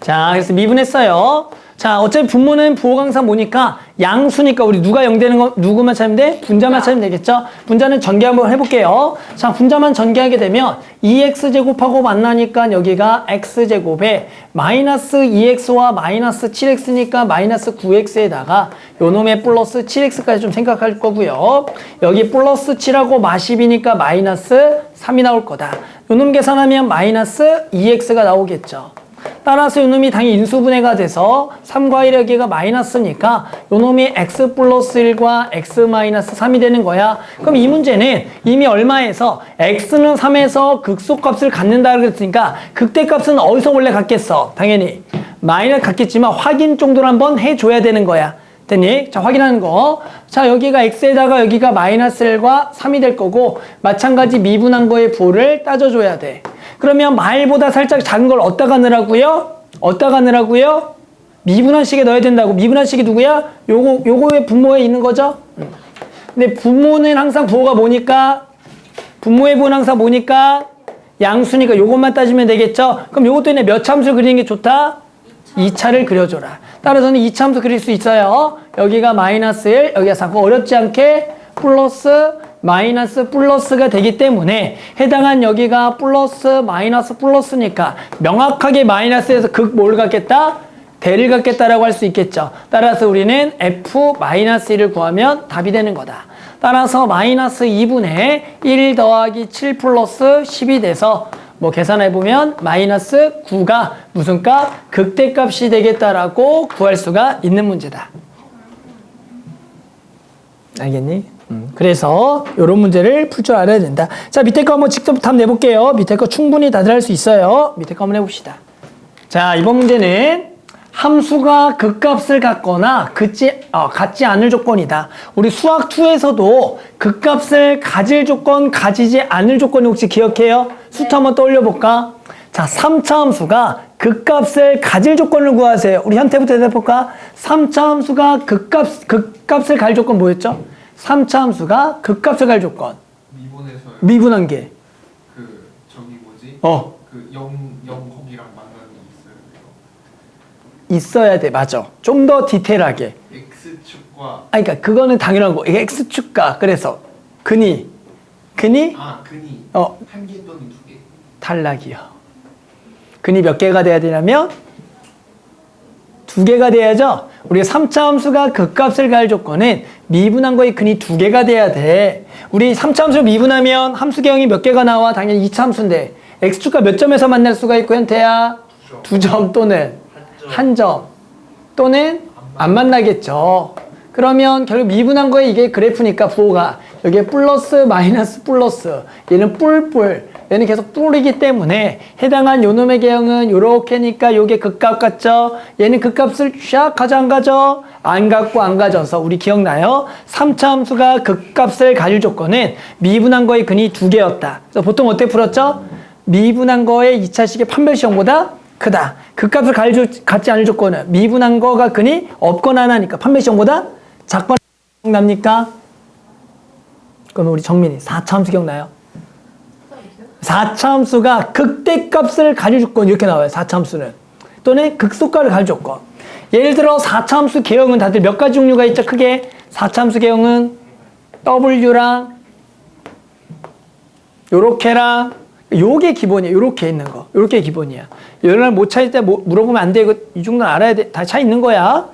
자, 그래서 미분했어요. 자, 어차피 분모는 부호강사 뭐니까 양수니까 우리 누가 0 되는 거 누구만 찾으면 돼? 분자만 찾으면 되겠죠? 분자는 전개 한번 해볼게요. 자, 분자만 전개하게 되면 2x제곱하고 만나니까 여기가 x제곱에 마이너스 2x와 마이너스 7x니까 마이너스 9x에다가 요 놈의 플러스 7x까지 좀 생각할 거고요. 여기 플러스 7하고 마10이니까 마이너스 3이 나올 거다. 요 놈 계산하면 마이너스 2x가 나오겠죠. 따라서 요놈이 당연히 인수분해가 돼서 3과 1 여기가 마이너스니까 요놈이 x 플러스 1과 x 마이너스 3이 되는 거야. 그럼 이 문제는 이미 얼마에서 x는 3에서 극소값을 갖는다 그랬으니까 극대값은 어디서 원래 갖겠어? 당연히 마이너스 갖겠지만 확인 정도로 한번 해줘야 되는 거야. 됐니? 자, 확인하는 거. 자, 여기가 x에다가 여기가 마이너스 1과 3이 될 거고 마찬가지 미분한 거의 부호를 따져줘야 돼. 그러면 말보다 살짝 작은 걸 어디다가 넣으라고요? 어디다가 넣으라고요? 미분한 식에 넣어야 된다고. 미분한 식이 누구야? 요거의 분모에 있는 거죠? 근데 분모는 항상 부호가 뭐니까? 분모의 부호는 항상 뭐니까? 양수니까 요것만 따지면 되겠죠? 그럼 요것도 있네. 몇 참수를 그리는 게 좋다? 2차를 그려줘라. 따라서는 2차함수 그릴 수 있어요. 여기가 마이너스 1, 여기가 4. 어렵지 않게 플러스, 마이너스, 플러스가 되기 때문에 해당한 여기가 플러스, 마이너스, 플러스니까 명확하게 마이너스에서 극 뭘 갖겠다? 대를 갖겠다라고 할 수 있겠죠. 따라서 우리는 F-1을 구하면 답이 되는 거다. 따라서 마이너스 2분의 1 더하기 7 플러스 10이 돼서 뭐 계산해보면 마이너스 9가 무슨 값? 극대값이 되겠다라고 구할 수가 있는 문제다. 알겠니? 그래서 이런 문제를 풀 줄 알아야 된다. 자, 밑에 거 한번 직접 답 내볼게요. 밑에 거 충분히 다들 할 수 있어요. 밑에 거 한번 해봅시다. 자, 이번 문제는 함수가 극값을 갖거나 갖지 않을 조건이다. 우리 수학 2에서도 극값을 가질 조건, 가지지 않을 조건이 혹시 기억해요? 수트 한번 떠올려 볼까? 자, 3차 함수가 극값을 가질 조건을 구하세요. 우리 현태부터 대답해볼까? 3차 함수가 극값을 갈 조건 뭐였죠? 3차 함수가 극값을 갈 조건. 미분에서요. 미분한 게. 저기 뭐지? 그 0 거기랑 만나는 게 있어요. 있어야 돼. 맞아. 좀 더 디테일하게. X축과 그러니까 그거는 당연한 거. 이게 X축가. 그래서 근이 근이 한 개 또는 두 개. 탈락이요. 근이 몇 개가 돼야 되냐면 2개가 돼야죠. 우리 3차 함수가 극값을 갈 조건은 미분한 거의 근이 2개가 돼야 돼. 우리 3차 함수를 미분하면 함수 개형이 몇 개가 나와? 당연히 2차 함수인데 X축가 몇 점에서 만날 수가 있고 현태야? 2점 또는 1점 또는 안 만나겠죠. 그러면 결국 미분한 거에 이게 그래프니까 부호가 여기에 플러스 마이너스 플러스 얘는 뿔뿔 얘는 계속 뿔이기 때문에 해당한 요놈의 개형은 요렇게니까 요게 극값 같죠. 얘는 극값을 샥 가져 안 가져? 안 갖고 안 가져서 우리 기억나요? 3차 함수가 극값을 가질 조건은 미분한 거의 근이 2개였다. 그래서 보통 어떻게 풀었죠? 미분한 거의 2차식의 판별시험보다 크다. 극값을 갖지 않을 조건은 미분한 거가 근이 없거나 하나니까 판별시험보다 작거나 기억납니까? 그럼 우리 정민이 4차 함수 기억나요? 4차 함수가 극대값을 가질 조건 이렇게 나와요. 4차 함수는. 또는 극소값을 가질 조건. 예를 들어 4차 함수 개형은 다들 몇 가지 종류가 있죠? 크게 4차 함수 개형은 W랑 요렇게랑 요게 기본이야. 요렇게 있는 거. 요렇게 기본이야. 이런 못 찾을 때 물어보면 안 돼. 이 정도는 알아야 돼. 다 차 있는 거야.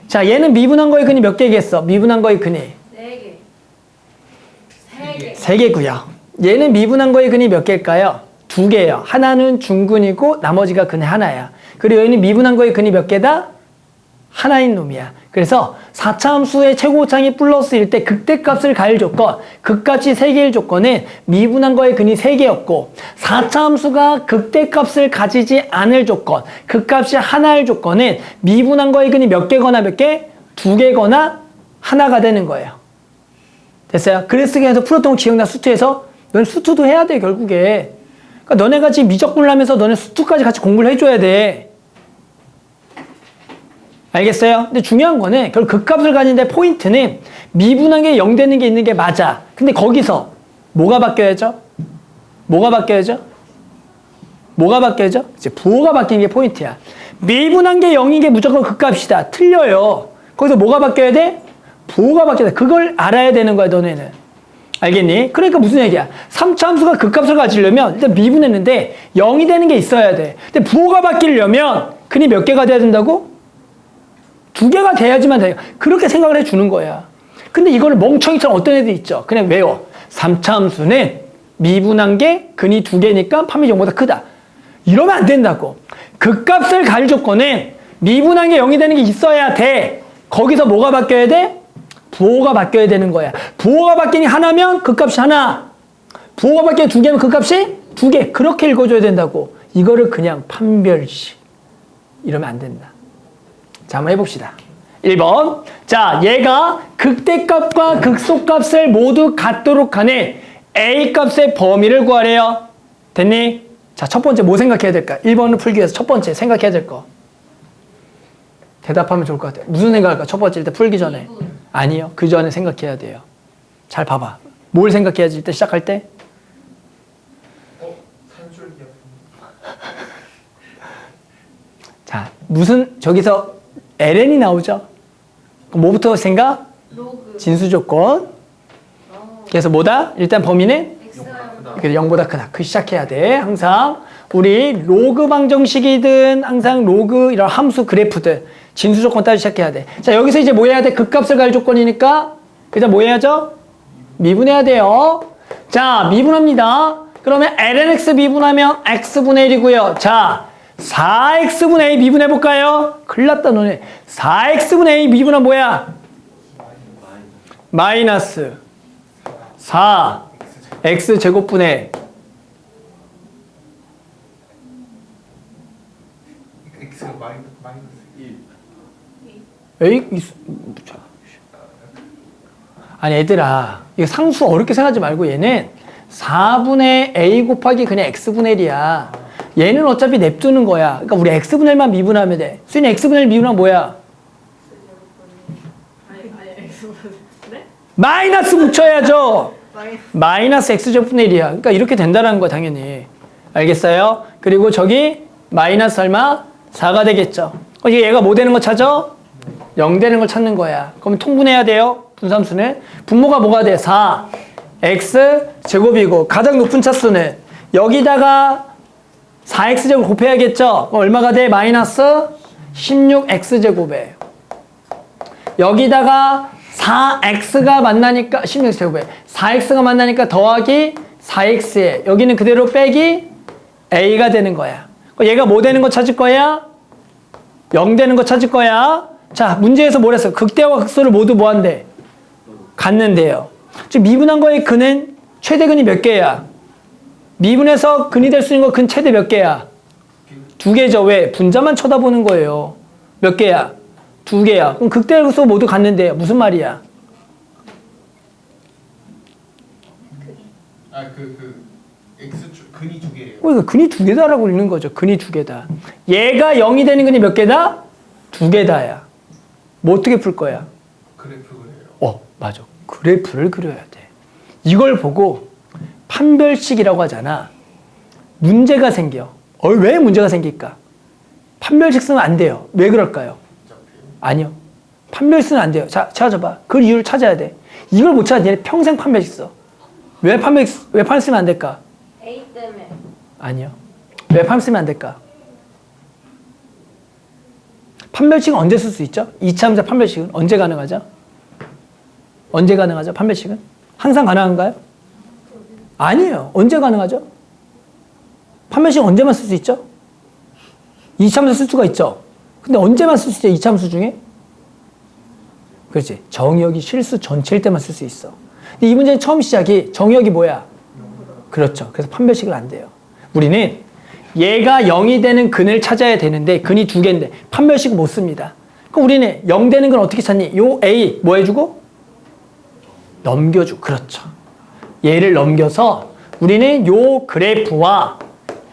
자, 얘는 미분한 거의 근이 몇 개겠어? 미분한 거의 근이 4개. 3개. 3개고요. 얘는 미분한 거의 근이 몇 개일까요? 2개예요. 하나는 중근이고 나머지가 근의 하나야. 그리고 얘는 미분한 거의 근이 몇 개다? 하나인 놈이야. 그래서 4차 함수의 최고차항이 플러스일 때 극대값을 가릴 조건, 극값이 3개일 조건은 미분한 거의 근이 3개였고 4차 함수가 극대값을 가지지 않을 조건, 극값이 하나일 조건은 미분한 거의 근이 몇 개거나 몇 개? 2개거나 하나가 되는 거예요. 됐어요? 그래서 계속 풀었던 거 기억나? 수투에서? 너는 수투도 해야 돼 결국에. 그러니까 너네가 지금 미적분을 하면서 너네 수투까지 같이 공부를 해줘야 돼. 알겠어요? 근데 중요한 거는 결국 극값을 가진데 포인트는 미분한 게 0 되는 게 있는 게 맞아. 근데 거기서 뭐가 바뀌어야죠? 뭐가 바뀌어야죠? 뭐가 바뀌어야죠? 이제 부호가 바뀌는 게 포인트야. 미분한 게 0인 게 무조건 극값이다. 틀려요. 거기서 뭐가 바뀌어야 돼? 부호가 바뀌어야 돼. 그걸 알아야 되는 거야 너네는. 알겠니? 그러니까 무슨 얘기야? 3차 함수가 극값을 가지려면 일단 미분했는데 0이 되는 게 있어야 돼. 근데 부호가 바뀌려면 근이 몇 개가 돼야 된다고? 2개가 돼야지만 돼요. 그렇게 생각을 해주는 거야. 근데 이거를 멍청이처럼 어떤 애들 있죠? 그냥 외워. 3차 함수는 미분한 게 근이 2개니까 판별이 0보다 크다. 이러면 안 된다고. 극값을 가질 조건은 미분한 게 0이 되는 게 있어야 돼. 거기서 뭐가 바뀌어야 돼? 부호가 바뀌어야 되는 거야. 부호가 바뀌니 하나면 극값이 하나. 부호가 바뀌니 2개면 극값이 2개. 그렇게 읽어줘야 된다고. 이거를 그냥 판별식. 이러면 안 된다. 자, 한번 해봅시다. 1번. 자, 얘가 극대값과 극소값을 모두 같도록 하는 A값의 범위를 구하래요. 됐니? 자, 첫 번째 뭐 생각해야 될까? 1번을 풀기 위해서 첫 번째 생각해야 될 거. 대답하면 좋을 것 같아요. 무슨 생각할까? 첫 번째 일단 풀기 전에. 아니요. 그 전에 생각해야 돼요. 잘 봐봐. 뭘 생각해야지 일단 시작할 때? 자, 무슨 저기서 ln이 나오죠? 그럼 뭐부터 생각? 로그. 진수 조건. 그래서 뭐다? 일단 범위는 X가 0보다 크다. 그 시작해야 돼. 항상 우리 로그 방정식이든 항상 로그 이런 함수 그래프들 진수 조건 따로 시작해야 돼. 자, 여기서 이제 뭐 해야 돼? 극값을 갈 조건이니까 그다음 뭐 해야죠? 미분해야 돼요. 자, 미분합니다. 그러면 lnx 미분하면 x분의 1이고요. 자, 4x분의 a 미분해 볼까요? 큰일 났다 너네. 4x분의 a 미분은 뭐야? 마이너스 4x 제곱분의 x가 마이너스 1. 에이 아니 얘들아 이거 상수 어렵게 생각하지 말고 얘는 4분의 a 곱하기 그냥 x분의 1이야. 얘는 어차피 냅두는 거야. 그러니까 우리 x분의 1만 미분하면 돼. 수인이 x분의 1 미분하면 뭐야? 네? 마이너스 붙여야죠. 마이너스 x제곱분의 1이야. 그러니까 이렇게 된다는 거 당연히. 알겠어요? 그리고 저기 마이너스 얼마? 4가 되겠죠. 이게 얘가 뭐 되는 거 찾아? 0 되는 걸 찾는 거야. 그러면 통분해야 돼요. 분삼수는. 분모가 뭐가 돼? 4. x 제곱이고 가장 높은 차수는 여기다가 4x제곱 곱해야겠죠? 그럼 얼마가 돼? 마이너스 16x제곱에 여기다가 4x가 만나니까 16x제곱에 4x가 만나니까 더하기 4x에 여기는 그대로 빼기 a가 되는 거야. 그럼 얘가 뭐 되는 거 찾을 거야? 0 되는 거 찾을 거야. 자, 문제에서 뭐랬어? 극대와 극소를 모두 뭐 한대? 갖는데요. 즉 미분한 거의 근은 최대근이 몇 개야? 미분해서 근이 될 수 있는 거 근 최대 몇 개야? 2개죠. 왜? 분자만 쳐다보는 거예요. 몇 개야? 2개야. 그럼 극대와 극소 모두 갖는데요. 무슨 말이야? 근이 2개예요. 그러니까 근이 2개다라고 읽는 거죠. 근이 2개다. 얘가 0이 되는 근이 몇 개다? 2개다야. 뭐 어떻게 풀 거야? 그래프를 해요. 맞아. 그래프를 그려야 돼. 이걸 보고 판별식이라고 하잖아. 문제가 생겨. 왜 문제가 생길까? 판별식 쓰면 안 돼요. 왜 그럴까요? 아니요. 판별식 쓰면 안 돼요. 자, 찾아봐. 그 이유를 찾아야 돼. 이걸 못 찾아. 얘네 평생 판별식 써. 왜 판별 쓰면 안 될까? A 때문에. 아니요. 왜 판별 쓰면 안 될까? 판별식은 언제 쓸 수 있죠? 이차함수 판별식은 언제 가능하죠? 언제 가능하죠? 판별식은? 항상 가능한가요? 아니에요. 언제 가능하죠? 판별식 언제만 쓸 수 있죠? 이차함수 쓸 수가 있죠. 근데 언제만 쓸 수 있죠? 이차함수 중에? 그렇지. 정의역이 실수 전체일 때만 쓸 수 있어. 근데 이 문제는 처음 시작이 정의역이 뭐야? 그렇죠. 그래서 판별식을 안 돼요. 우리는 얘가 0이 되는 근을 찾아야 되는데 근이 2개인데 판별식을 못 씁니다. 그럼 우리는 0 되는 건 어떻게 찾니? 요 A 뭐 해주고? 넘겨주고. 그렇죠. 얘를 넘겨서 우리는 요 그래프와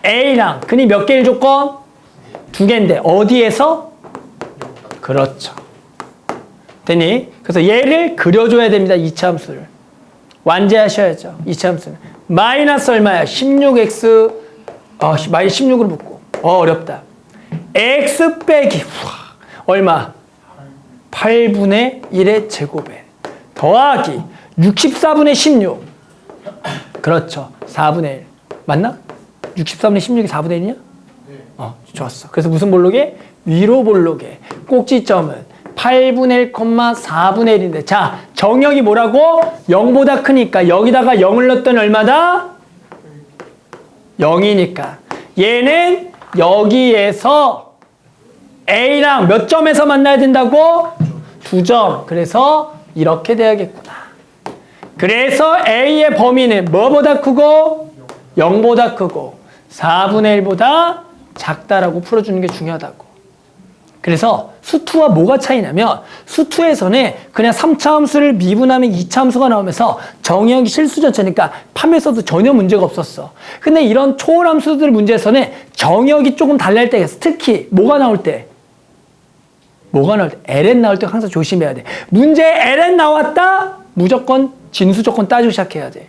A랑 근이 몇 개일 조건? 2개인데 어디에서? 그렇죠. 되니? 그래서 얘를 그려줘야 됩니다. 이차함수를. 완제하셔야죠. 이차함수는. 마이너스 얼마야? 16x 마이너스 16으로 묶고. 어렵다. x 빼기 얼마? 8분의 1의 제곱에 더하기 64분의 16. 그렇죠. 4분의 1. 맞나? 64분의 16이 4분의 1이냐? 네. 좋았어. 그래서 무슨 볼록에? 위로 볼록에. 꼭지점은 8분의 1, 4분의 1인데 자, 정역이 뭐라고? 0보다 크니까 여기다가 0을 넣었더니 얼마다? 0이니까 얘는 여기에서 A랑 몇 점에서 만나야 된다고? 2점. 그래서 이렇게 돼야겠구나. 그래서 A의 범위는 뭐보다 크고? 0보다 크고 4분의 1보다 작다라고 풀어주는 게 중요하다고. 그래서 수투와 뭐가 차이냐면 수투에서는 그냥 3차 함수를 미분하면 2차 함수가 나오면서 정의역이 실수 전체니까 판별서도 전혀 문제가 없었어. 근데 이런 초월 함수들 문제에서는 정의역이 조금 달라할 때가 있어. 특히 뭐가 나올 때? ln 나올 때 항상 조심해야 돼. 문제에 ln 나왔다? 무조건 진수 조건 따지고 시작해야 돼.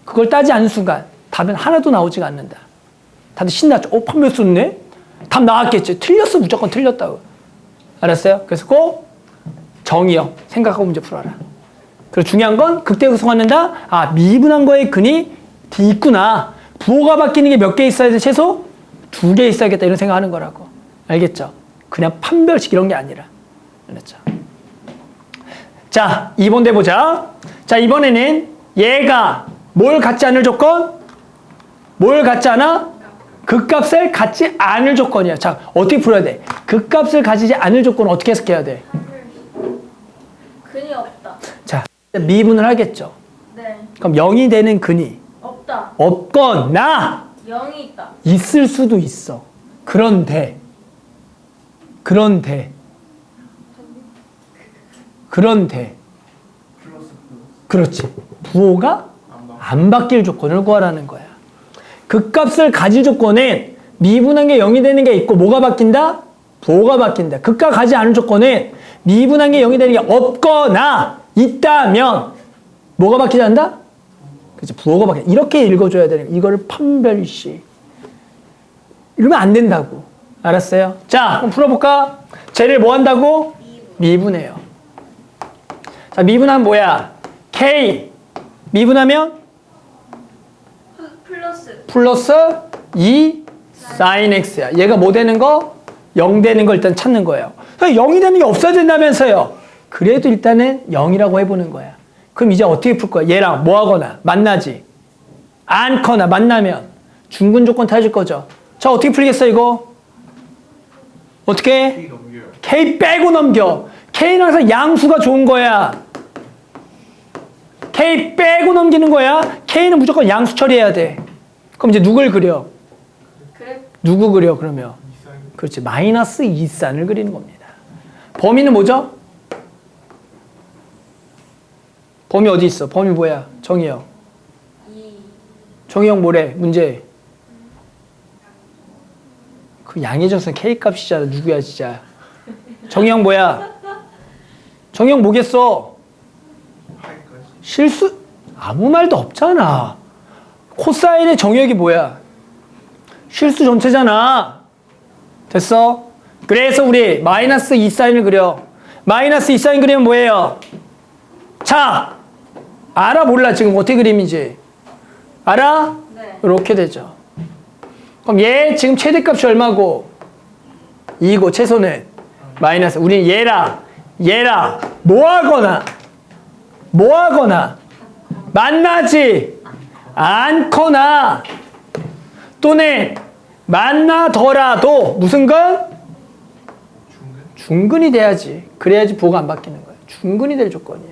그걸 따지 않는 순간 답은 하나도 나오지가 않는다. 다들 신났죠. 판별 썼네? 답 나왔겠지. 틀렸어. 무조건 틀렸다고. 알았어요? 그래서 꼭 정의형 생각하고 문제 풀어라. 그리고 중요한 건 극대극소받는다. 아, 미분한 거에 근이 있구나. 부호가 바뀌는 게 몇 개 있어야 돼? 최소 2개 있어야겠다. 이런 생각하는 거라고. 알겠죠? 그냥 판별식 이런 게 아니라. 알았죠? 자, 2번 대 보자. 자, 이번에는 얘가 뭘 갖지 않을 조건? 뭘 갖지 않아? 극값을 갖지 않을 조건이야. 자, 어떻게 풀어야 돼? 극값을 가지지 않을 조건은 어떻게 해석해야 돼? 근이 없다. 자, 미분을 하겠죠. 네. 그럼 0이 되는 근이 없다. 없거나 0이 있다. 있을 수도 있어. 그런데 그렇지. 부호가 안 바뀔 조건을 구하라는 거야. 극값을 가질 조건은 미분한 게 0이 되는 게 있고 뭐가 바뀐다? 부호가 바뀐다. 극값 가지 않을 조건은 미분한 게 0이 되는 게 없거나 있다면 뭐가 바뀌지 않는다? 그치, 부호가 바뀐다. 이렇게 읽어줘야 되는 거야. 이거를 판별시. 이러면 안 된다고. 알았어요? 자, 그럼 풀어볼까? 쟤를 뭐 한다고? 미분해요. 자, 미분하면 뭐야? K. 미분하면? 플러스 2 sin x야. 얘가 뭐 되는 거? 0 되는 걸 일단 찾는 거예요. 0이 되는 게 없어야 된다면서요. 그래도 일단은 0이라고 해보는 거야. 그럼 이제 어떻게 풀 거야? 얘랑 뭐 하거나 만나지 않거나 만나면 중근 조건 타줄 거죠. 자, 어떻게 풀겠어 이거? 어떻게? K 넘겨요. K 빼고 넘겨. K는 항상 양수가 좋은 거야. K 빼고 넘기는 거야. K는 무조건 양수 처리해야 돼. 그럼 이제 누굴 그려? 그래. 누구 그려 그러면? 그렇지. 마이너스 2산을 그리는 겁니다. 범위는 뭐죠? 범위 어디 있어? 범위 뭐야? 정의형. 2. 정의형 뭐래? 문제. 그 양의정선 K값이잖아. 누구야 진짜. 정의형 뭐야? 정의형 뭐겠어? 하이까지. 실수? 아무 말도 없잖아. 코사인의 정의역이 뭐야? 실수 전체잖아. 됐어? 그래서 우리 마이너스 2사인을 그려. 마이너스 2사인 그리면 뭐예요? 자, 알아 몰라 지금 어떻게 그림인지? 알아? 네. 이렇게 되죠. 그럼 얘 지금 최대값이 얼마고? 2고 최소는 마이너스. 우리는 얘랑 뭐하거나 만나지 않거나 또는 만나더라도 무슨 근? 중근이 돼야지. 그래야지 부호가 안 바뀌는 거야. 중근이 될 조건이야.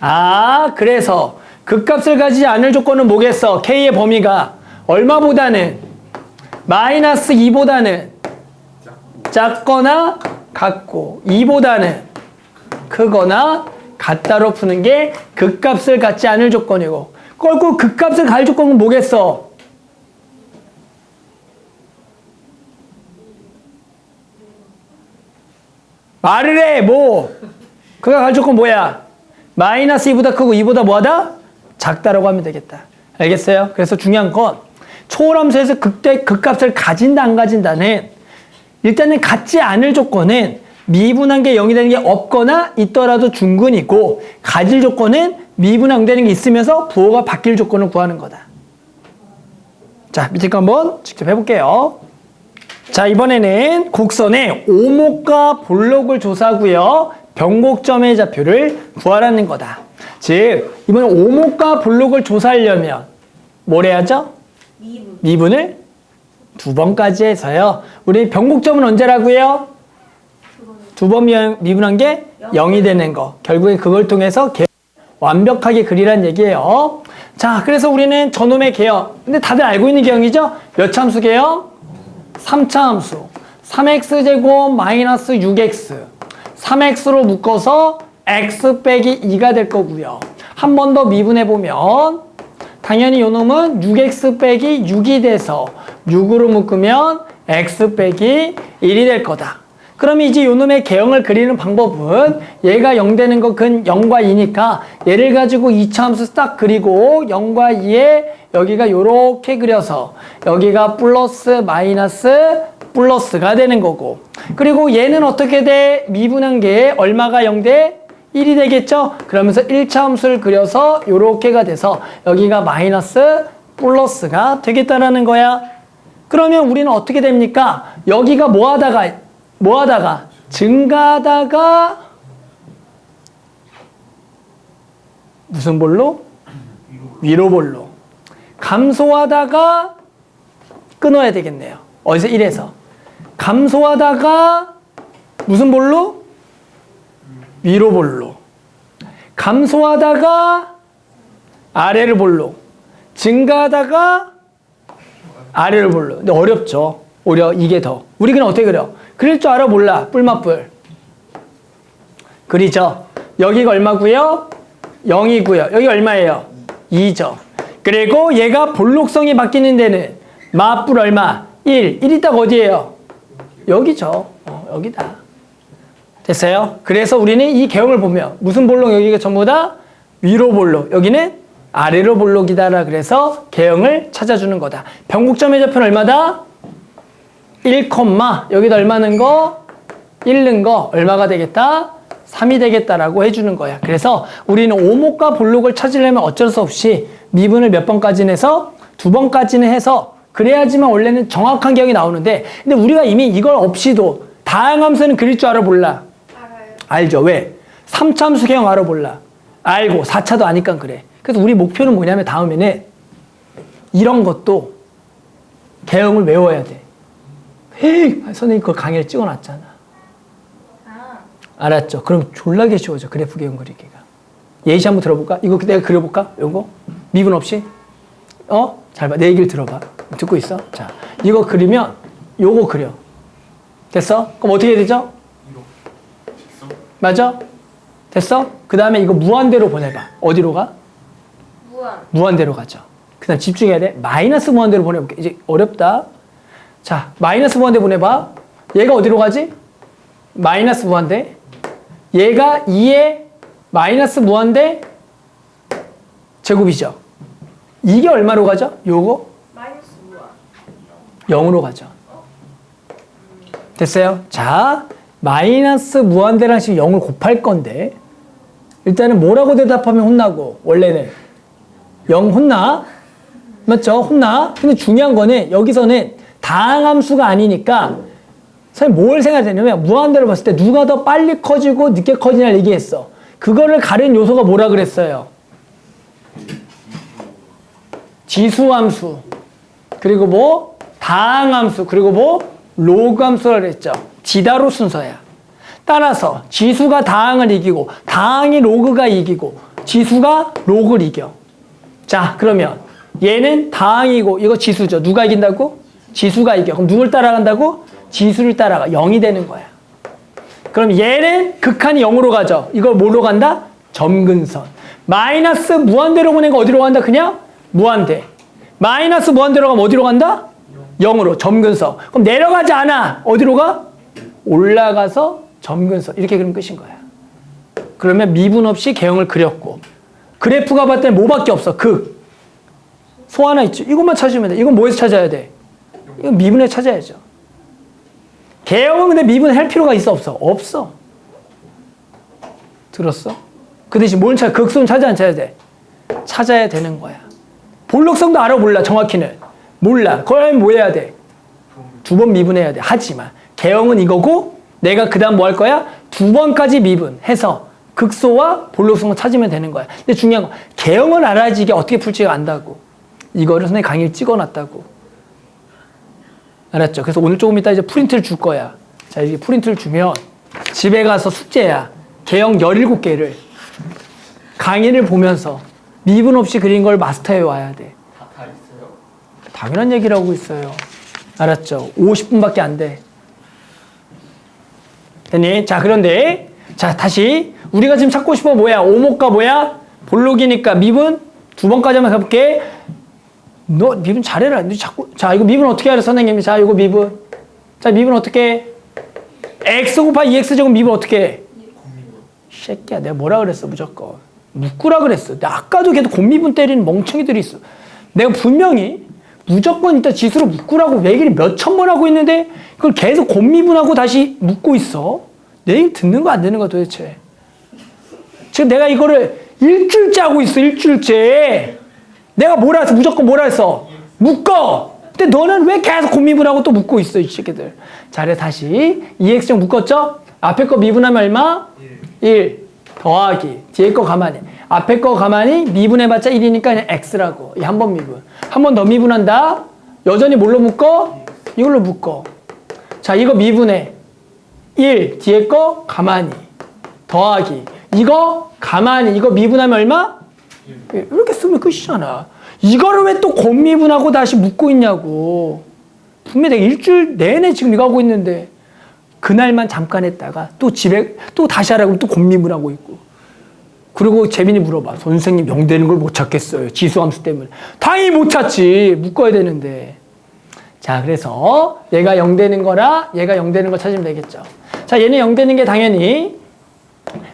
아, 그래서 극값을 가지지 않을 조건은 뭐겠어? K의 범위가 얼마보다는 마이너스 2보다는 작거나 같고 2보다는 크거나 같다로 푸는 게 극값을 갖지 않을 조건이고, 꼴고 극값을 갈 조건은 뭐겠어? 말을 해, 뭐? 그가 갈 조건 뭐야? 마이너스 2보다 크고 2보다 뭐하다? 작다라고 하면 되겠다. 알겠어요? 그래서 중요한 건 초월함수에서 극값을 가진다 안 가진다는 일단은 갖지 않을 조건은 미분한 게 0이 되는 게 없거나 있더라도 중근이고, 가질 조건은 미분한 되는 게 있으면서 부호가 바뀔 조건을 구하는 거다. 자, 밑에 거 한번 직접 해볼게요. 자, 이번에는 곡선의 오목과 볼록을 조사하고요. 변곡점의 좌표를 구하라는 거다. 즉, 이번에 오목과 볼록을 조사하려면 뭘 해야죠? 미분을 2번까지 해서요. 우리 변곡점은 언제라고요? 2번 미분한 게 0이 되는 거. 결국에 그걸 통해서 완벽하게 그리란 얘기예요. 자, 그래서 우리는 저놈의 개형. 근데 다들 알고 있는 개형이죠? 몇 참수 개형? 3차 함수. 3x제곱 마이너스 6x. 3x로 묶어서 x 빼기 2가 될 거고요. 한 번 더 미분해보면 당연히 요 놈은 6x 빼기 6이 돼서 6으로 묶으면 x 빼기 1이 될 거다. 그러면 이제 요놈의 개형을 그리는 방법은 얘가 0 되는 거 근 0과 2니까 얘를 가지고 2차 함수 딱 그리고 0과 2에 여기가 요렇게 그려서 여기가 플러스 마이너스 플러스가 되는 거고, 그리고 얘는 어떻게 돼? 미분한 게 얼마가 0 돼? 1이 되겠죠? 그러면서 1차 함수를 그려서 요렇게가 돼서 여기가 마이너스 플러스가 되겠다라는 거야. 그러면 우리는 어떻게 됩니까? 여기가 뭐 하다가 증가하다가 무슨 볼로? 위로 볼로. 감소하다가 끊어야 되겠네요. 어디서 1에서. 감소하다가 무슨 볼로? 위로 볼로. 감소하다가 아래를 볼로. 증가하다가 아래를 볼로. 근데 어렵죠. 오히려 이게 더. 우리 그냥 어떻게 그려? 그릴 줄 알아? 몰라? 뿔맛뿔. 그리죠. 여기가 얼마고요? 0이고요. 여기 얼마예요? 2죠. 그리고 얘가 볼록성이 바뀌는 데는 마뿔 얼마? 1. 1이 딱 어디예요? 여기죠. 여기다. 됐어요? 그래서 우리는 이 개형을 보면 무슨 볼록? 여기가 전부 다 위로 볼록. 여기는 아래로 볼록이다라. 그래서 개형을 찾아주는 거다. 변곡점의 좌표는 얼마다? 1, 여기다 얼마 넣은 거? 1 넣은 거 얼마가 되겠다? 3이 되겠다라고 해주는 거야. 그래서 우리는 오목과 볼록을 찾으려면 어쩔 수 없이 미분을 몇 번까지는 해서 2번까지는 해서 그래야지만 원래는 정확한 개형이 나오는데, 근데 우리가 이미 이걸 없이도 다항함수는 그릴 줄 알아? 몰라? 알아요. 알죠. 왜? 3차 함수 개형 알아? 몰라? 알고 4차도 아니까 그래. 그래서 우리 목표는 뭐냐면 다음에는 이런 것도 개형을 외워야 돼. 헤이, 선생님 그거 강의를 찍어놨잖아. 아, 알았죠? 그럼 졸라게 쉬워져. 그래프 개형 그리기가. 예시 한번 들어볼까? 이거 내가 그려볼까? 요거? 미분 없이? 잘 봐. 내 얘기를 들어봐. 듣고 있어? 자, 이거 그리면 요거 그려. 됐어? 그럼 어떻게 되죠? 맞아? 됐어? 그 다음에 이거 무한대로 보내봐. 어디로 가? 무한대로 가죠. 그 다음 집중해야 돼. 마이너스 무한대로 보내볼게. 이제 어렵다. 자, 마이너스 무한대 보내봐. 얘가 어디로 가지? 마이너스 무한대. 얘가 2의 마이너스 무한대 제곱이죠. 이게 얼마로 가죠? 요거? 마이너스 무한. 0으로 가죠. 됐어요? 자, 마이너스 무한대랑 지금 0을 곱할 건데 일단은 뭐라고 대답하면 혼나고, 원래는 0 혼나? 맞죠? 혼나? 근데 중요한 거는 여기서는 다항함수가 아니니까 선생님 뭘 생각해야 되냐면 무한대로 봤을 때 누가 더 빨리 커지고 늦게 커지냐를 얘기했어. 그거를 가른 요소가 뭐라 그랬어요? 지수함수, 그리고 뭐 다항함수, 그리고 뭐 로그함수라 그랬죠. 지다로 순서야. 따라서 지수가 다항을 이기고 다항이 로그가 이기고 지수가 로그를 이겨. 자, 그러면 얘는 다항이고 이거 지수죠. 누가 이긴다고? 지수가 이겨. 그럼 누굴 따라간다고? 지수를 따라가. 0이 되는 거야. 그럼 얘는 극한이 0으로 가죠. 이걸 뭐로 간다? 점근선. 마이너스 무한대로 보낸 거 어디로 간다? 그냥 무한대. 마이너스 무한대로 가면 어디로 간다? 0으로. 점근선. 그럼 내려가지 않아. 어디로 가? 올라가서 점근선. 이렇게 그리면 끝인 거야. 그러면 미분 없이 개형을 그렸고, 그래프가 봤을 때 뭐밖에 없어? 극. 소 하나 있죠. 이것만 찾으면 돼. 이건 뭐에서 찾아야 돼? 이건 미분에 찾아야죠. 개형은 근데 미분할 필요가 있어? 없어? 없어. 들었어? 그 대신 뭘 찾아? 극소는 찾아 안 찾아야 돼? 찾아야 되는 거야. 볼록성도 알아? 몰라? 정확히는 몰라. 그러면 뭐 해야 돼? 2번 미분해야 돼. 하지만 개형은 이거고 내가 그 다음 뭐 할 거야? 2번까지 미분해서 극소와 볼록성을 찾으면 되는 거야. 근데 중요한 건 개형을 알아야지 이게 어떻게 풀지가 안다고. 이거를 선생님 강의를 찍어놨다고. 알았죠? 그래서 오늘 조금 이따 이제 프린트를 줄 거야. 자, 이렇게 프린트를 주면 집에 가서 숙제야. 개형 17개를 강의를 보면서 미분 없이 그린 걸 마스터해 와야 돼. 다 있어요? 당연한 얘기를 하고 있어요. 알았죠? 50분밖에 안 돼. 됐니? 자, 그런데 자, 다시 우리가 지금 찾고 싶어 뭐야? 오목과 뭐야? 볼록이니까 미분 2번까지 한번 해볼게. 너 미분 잘해라. 너 자꾸, 자, 이거 미분 어떻게 하래, 선생님이? 자, 이거 미분. 자, 미분 어떻게 해? x 곱하기 2x제곱 미분 어떻게 해? 곱미분. 새끼야, 내가 뭐라 그랬어, 무조건. 묶으라 그랬어. 아까도 걔도 곱미분 때리는 멍청이들이 있어. 내가 분명히 무조건 일단 지수로 묶으라고 얘기를 몇천 번 하고 있는데 그걸 계속 곱미분하고 다시 묶고 있어. 내 얘기 듣는 거 안 듣는 거 도대체. 지금 내가 이거를 일주일째 하고 있어, 일주일째. 내가 뭐라 했어, 무조건 뭐라 했어? 묶어! 근데 너는 왜 계속 곱미분하고 또 묶고 있어, 이 새끼들. 자, 그래서 다시 2x제곱 묶었죠? 앞에 거 미분하면 얼마? 1 더하기 뒤에 거 가만히 앞에 거 가만히 미분해봤자 1이니까 그냥 x라고. 이 한 번 미분 한 번 더 미분한다. 여전히 뭘로 묶어? 이걸로 묶어. 자, 이거 미분해 1 뒤에 거 가만히 더하기 이거 가만히 이거 미분하면 얼마? 이렇게 쓰면 끝이잖아. 이거를 왜 또 곱미분하고 다시 묶고 있냐고. 분명히 내가 일주일 내내 지금 이거 하고 있는데 그날만 잠깐 했다가 또 집에 또 다시 하라고 또 곱미분하고 있고. 그리고 재민이 물어봐. 선생님 0 되는 걸 못 찾겠어요. 지수함수 때문에. 당연히 못 찾지. 묶어야 되는데. 자, 그래서 얘가 0 되는 거라 얘가 0 되는 거 찾으면 되겠죠. 자, 얘는 0 되는 게 당연히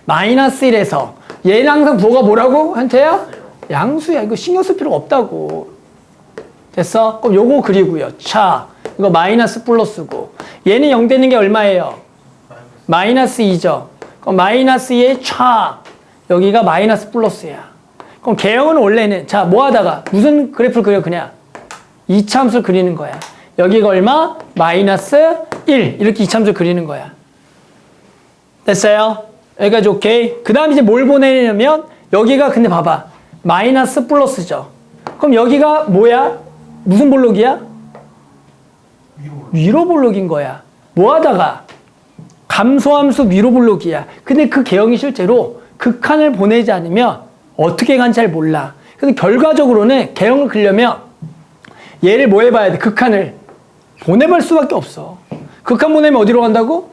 마이너스 1에서 얘는 항상 부호가 뭐라고? 한테야? 양수야. 이거 신경 쓸 필요가 없다고. 됐어? 그럼 요거 그리고요. 차. 이거 마이너스 플러스고. 얘는 0 되는 게 얼마예요? 마이너스 2죠. 그럼 마이너스 2의 차. 여기가 마이너스 플러스야. 그럼 개형은 원래는 자, 뭐 하다가 무슨 그래프를 그려 그냥 이차함수를 그리는 거야. 여기가 얼마? 마이너스 1. 이렇게 이차함수를 그리는 거야. 됐어요? 여기까지 오케이. 그 다음 이제 뭘 보내냐면 여기가 근데 봐봐. 마이너스 플러스죠. 그럼 여기가 뭐야? 무슨 볼록이야? 위로 볼록인 거야. 뭐 하다가? 감소함수 위로 볼록이야. 근데 그 개형이 실제로 극한을 보내지 않으면 어떻게 간지 잘 몰라. 그래서 결과적으로는 개형을 그리려면 얘를 뭐 해봐야 돼? 극한을 보내볼 수밖에 없어. 극한 보내면 어디로 간다고?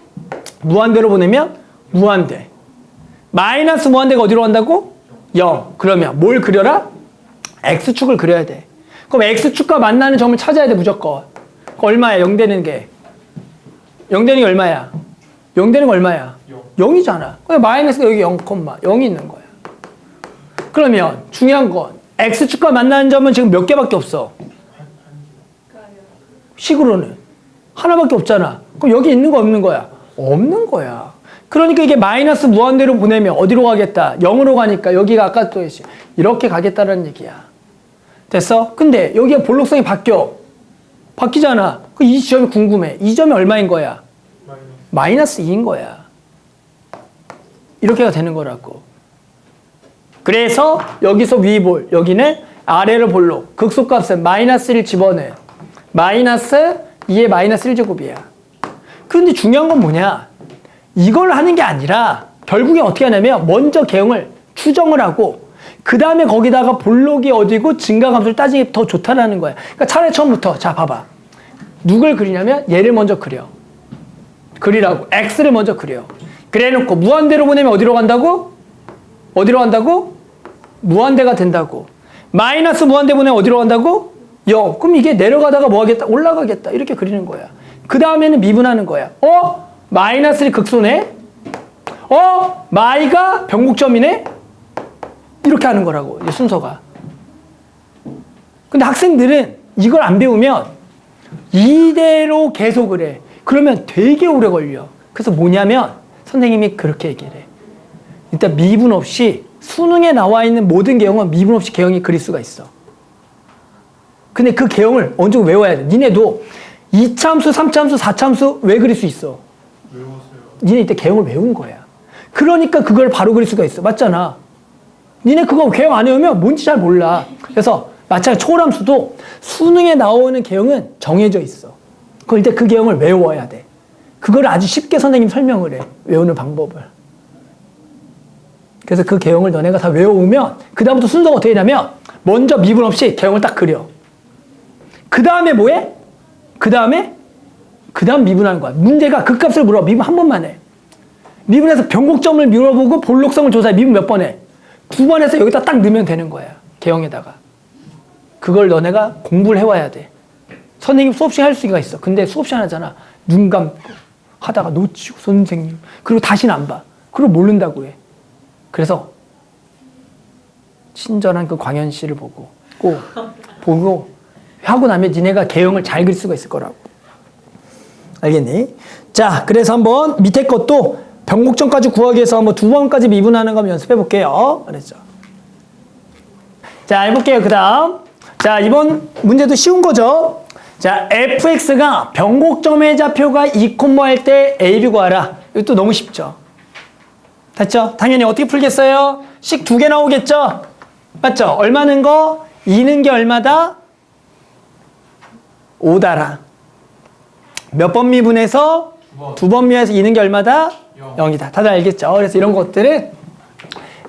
무한대로 보내면 무한대. 마이너스 무한대가 어디로 간다고? 0. 그러면 뭘 그려라? x축을 그려야 돼. 그럼 x축과 만나는 점을 찾아야 돼, 무조건. 그 얼마야? 0 되는 게. 0 되는 게 얼마야? 0 되는 거 얼마야? 0이잖아. 근데 마이너스가 여기 0,0이 있는 거야. 그러면 중요한 건 x축과 만나는 점은 지금 몇 개밖에 없어? 식으로는 하나밖에 없잖아. 그럼 여기 있는 거 없는 거야? 없는 거야. 그러니까 이게 마이너스 무한대로 보내면 어디로 가겠다? 0으로 가니까 여기가 아까 또 했지. 이렇게 가겠다는 얘기야. 됐어? 근데 여기가 볼록성이 바뀌잖아. 그 이 지점이 궁금해. 이 점이 얼마인 거야? 마이너스 2인 거야. 이렇게가 되는 거라고. 그래서 여기서 위볼, 여기는 아래로 볼록. 극소값은 마이너스 1 집어넣어. 마이너스 2의 마이너스 1제곱이야. 근데 중요한 건 뭐냐? 이걸 하는 게 아니라 결국에 어떻게 하냐면 먼저 개형을 추정을 하고 그 다음에 거기다가 볼록이 어디고 증가함수를 따지는 게 더 좋다라는 거야. 그러니까 차라리 처음부터 자 봐봐. 누굴 그리냐면 얘를 먼저 그려. 그리라고. x를 먼저 그려. 그래놓고 무한대로 보내면 어디로 간다고? 어디로 간다고? 무한대가 된다고. 마이너스 무한대 보내면 어디로 간다고? 0. 그럼 이게 내려가다가 뭐 하겠다? 올라가겠다. 이렇게 그리는 거야. 그 다음에는 미분하는 거야. 마이너스를 극소네? 마이가 변곡점이네? 이렇게 하는 거라고. 이 순서가. 근데 학생들은 이걸 안 배우면 이대로 계속을 해. 그러면 되게 오래 걸려. 그래서 뭐냐면 선생님이 그렇게 얘기를 해. 일단 미분 없이 수능에 나와 있는 모든 개형은 미분 없이 개형이 그릴 수가 있어. 근데 그 개형을 어느 정도 외워야 돼. 니네도 2차함수, 3차함수, 4차함수 왜 그릴 수 있어? 외웠어요. 니네 이때 개형을 외운 거야. 그러니까 그걸 바로 그릴 수가 있어. 맞잖아. 니네 그거 개형 안 외우면 뭔지 잘 몰라. 그래서 마찬가지 초월함수도 수능에 나오는 개형은 정해져 있어. 그걸 일단 그 개형을 외워야 돼. 그걸 아주 쉽게 선생님 설명을 해. 외우는 방법을. 그래서 그 개형을 너네가 다 외워오면 그 다음부터 순서가 어떻게 되냐면 먼저 미분 없이 개형을 딱 그려. 그 다음에 뭐해? 그 다음 미분하는 거야. 문제가 그 값을 물어. 미분 한 번만 해. 미분해서 변곡점을 물어보고 볼록성을 조사해. 미분 몇 번 해? 2번 해서 여기다 딱 넣으면 되는 거야. 개형에다가. 그걸 너네가 공부를 해와야 돼. 선생님 수업 시간 할 수가 있어. 근데 수업 시간 하잖아. 눈 감고 하다가 놓치고 선생님. 그리고 다시는 안 봐. 그리고 모른다고 해. 그래서 친절한 그 광현 씨를 보고 꼭 보고 하고 나면 니네가 개형을 잘 그릴 수가 있을 거라고. 알겠니? 자, 그래서 한번 밑에 것도 변곡점까지 구하기 위해서 한번 2번까지 미분하는 거 한번 연습해 볼게요. 그랬죠. 자, 해볼게요. 그 다음. 자, 이번 문제도 쉬운 거죠. 자, fx가 변곡점의 좌표가 2, 할 때 a, b 구하라. 이것도 너무 쉽죠. 됐죠? 당연히 어떻게 풀겠어요? 식 2개 나오겠죠? 맞죠? 얼마 는 거? 2는 게 얼마다? 5다라. 몇 번 미분해서? 2번 미분해서 2는 게 얼마다? 0이다. 다들 알겠죠? 그래서 이런 것들은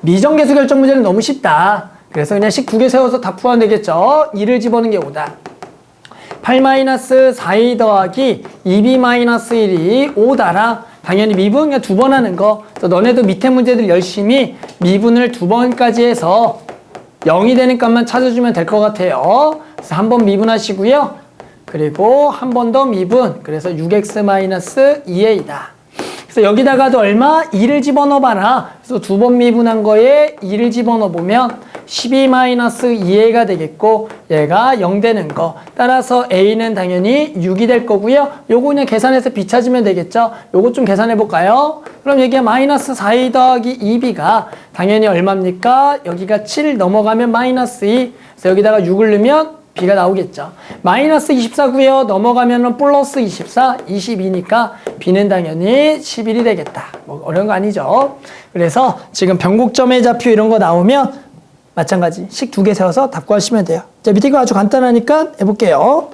미정계수 결정 문제는 너무 쉽다. 그래서 그냥 식 2개 세워서 다 풀어도 되겠죠? 2를 집어넣는 게 5다. 8-4이 더하기 2b-1이 5다라. 당연히 미분 그냥 2번 하는 거. 그래서 너네도 밑에 문제들 열심히 미분을 2번까지 해서 0이 되는 값만 찾아주면 될 것 같아요. 그래서 한 번 미분하시고요. 그리고 한 번 더 미분. 그래서 6x-2a다. 그래서 여기다가도 얼마? 2를 집어넣어봐라. 그래서 2번 미분한 거에 2를 집어넣어보면 12-2a가 되겠고 얘가 0 되는 거. 따라서 a는 당연히 6이 될 거고요. 요거 그냥 계산해서 b 찾으면 되겠죠. 요거 좀 계산해 볼까요? 그럼 여기가 -4a 더하기 2b가 당연히 얼마입니까? 여기가 7 넘어가면 -2. 그래서 여기다가 6을 넣으면 b가 나오겠죠. -24고요. 넘어가면은 플러스 24, 22니까 b는 당연히 11이 되겠다. 뭐 어려운 거 아니죠. 그래서 지금 변곡점의 좌표 이런 거 나오면 마찬가지 식 2개 세워서 답 구하시면 돼요. 자, 밑에 거 아주 간단하니까 해볼게요.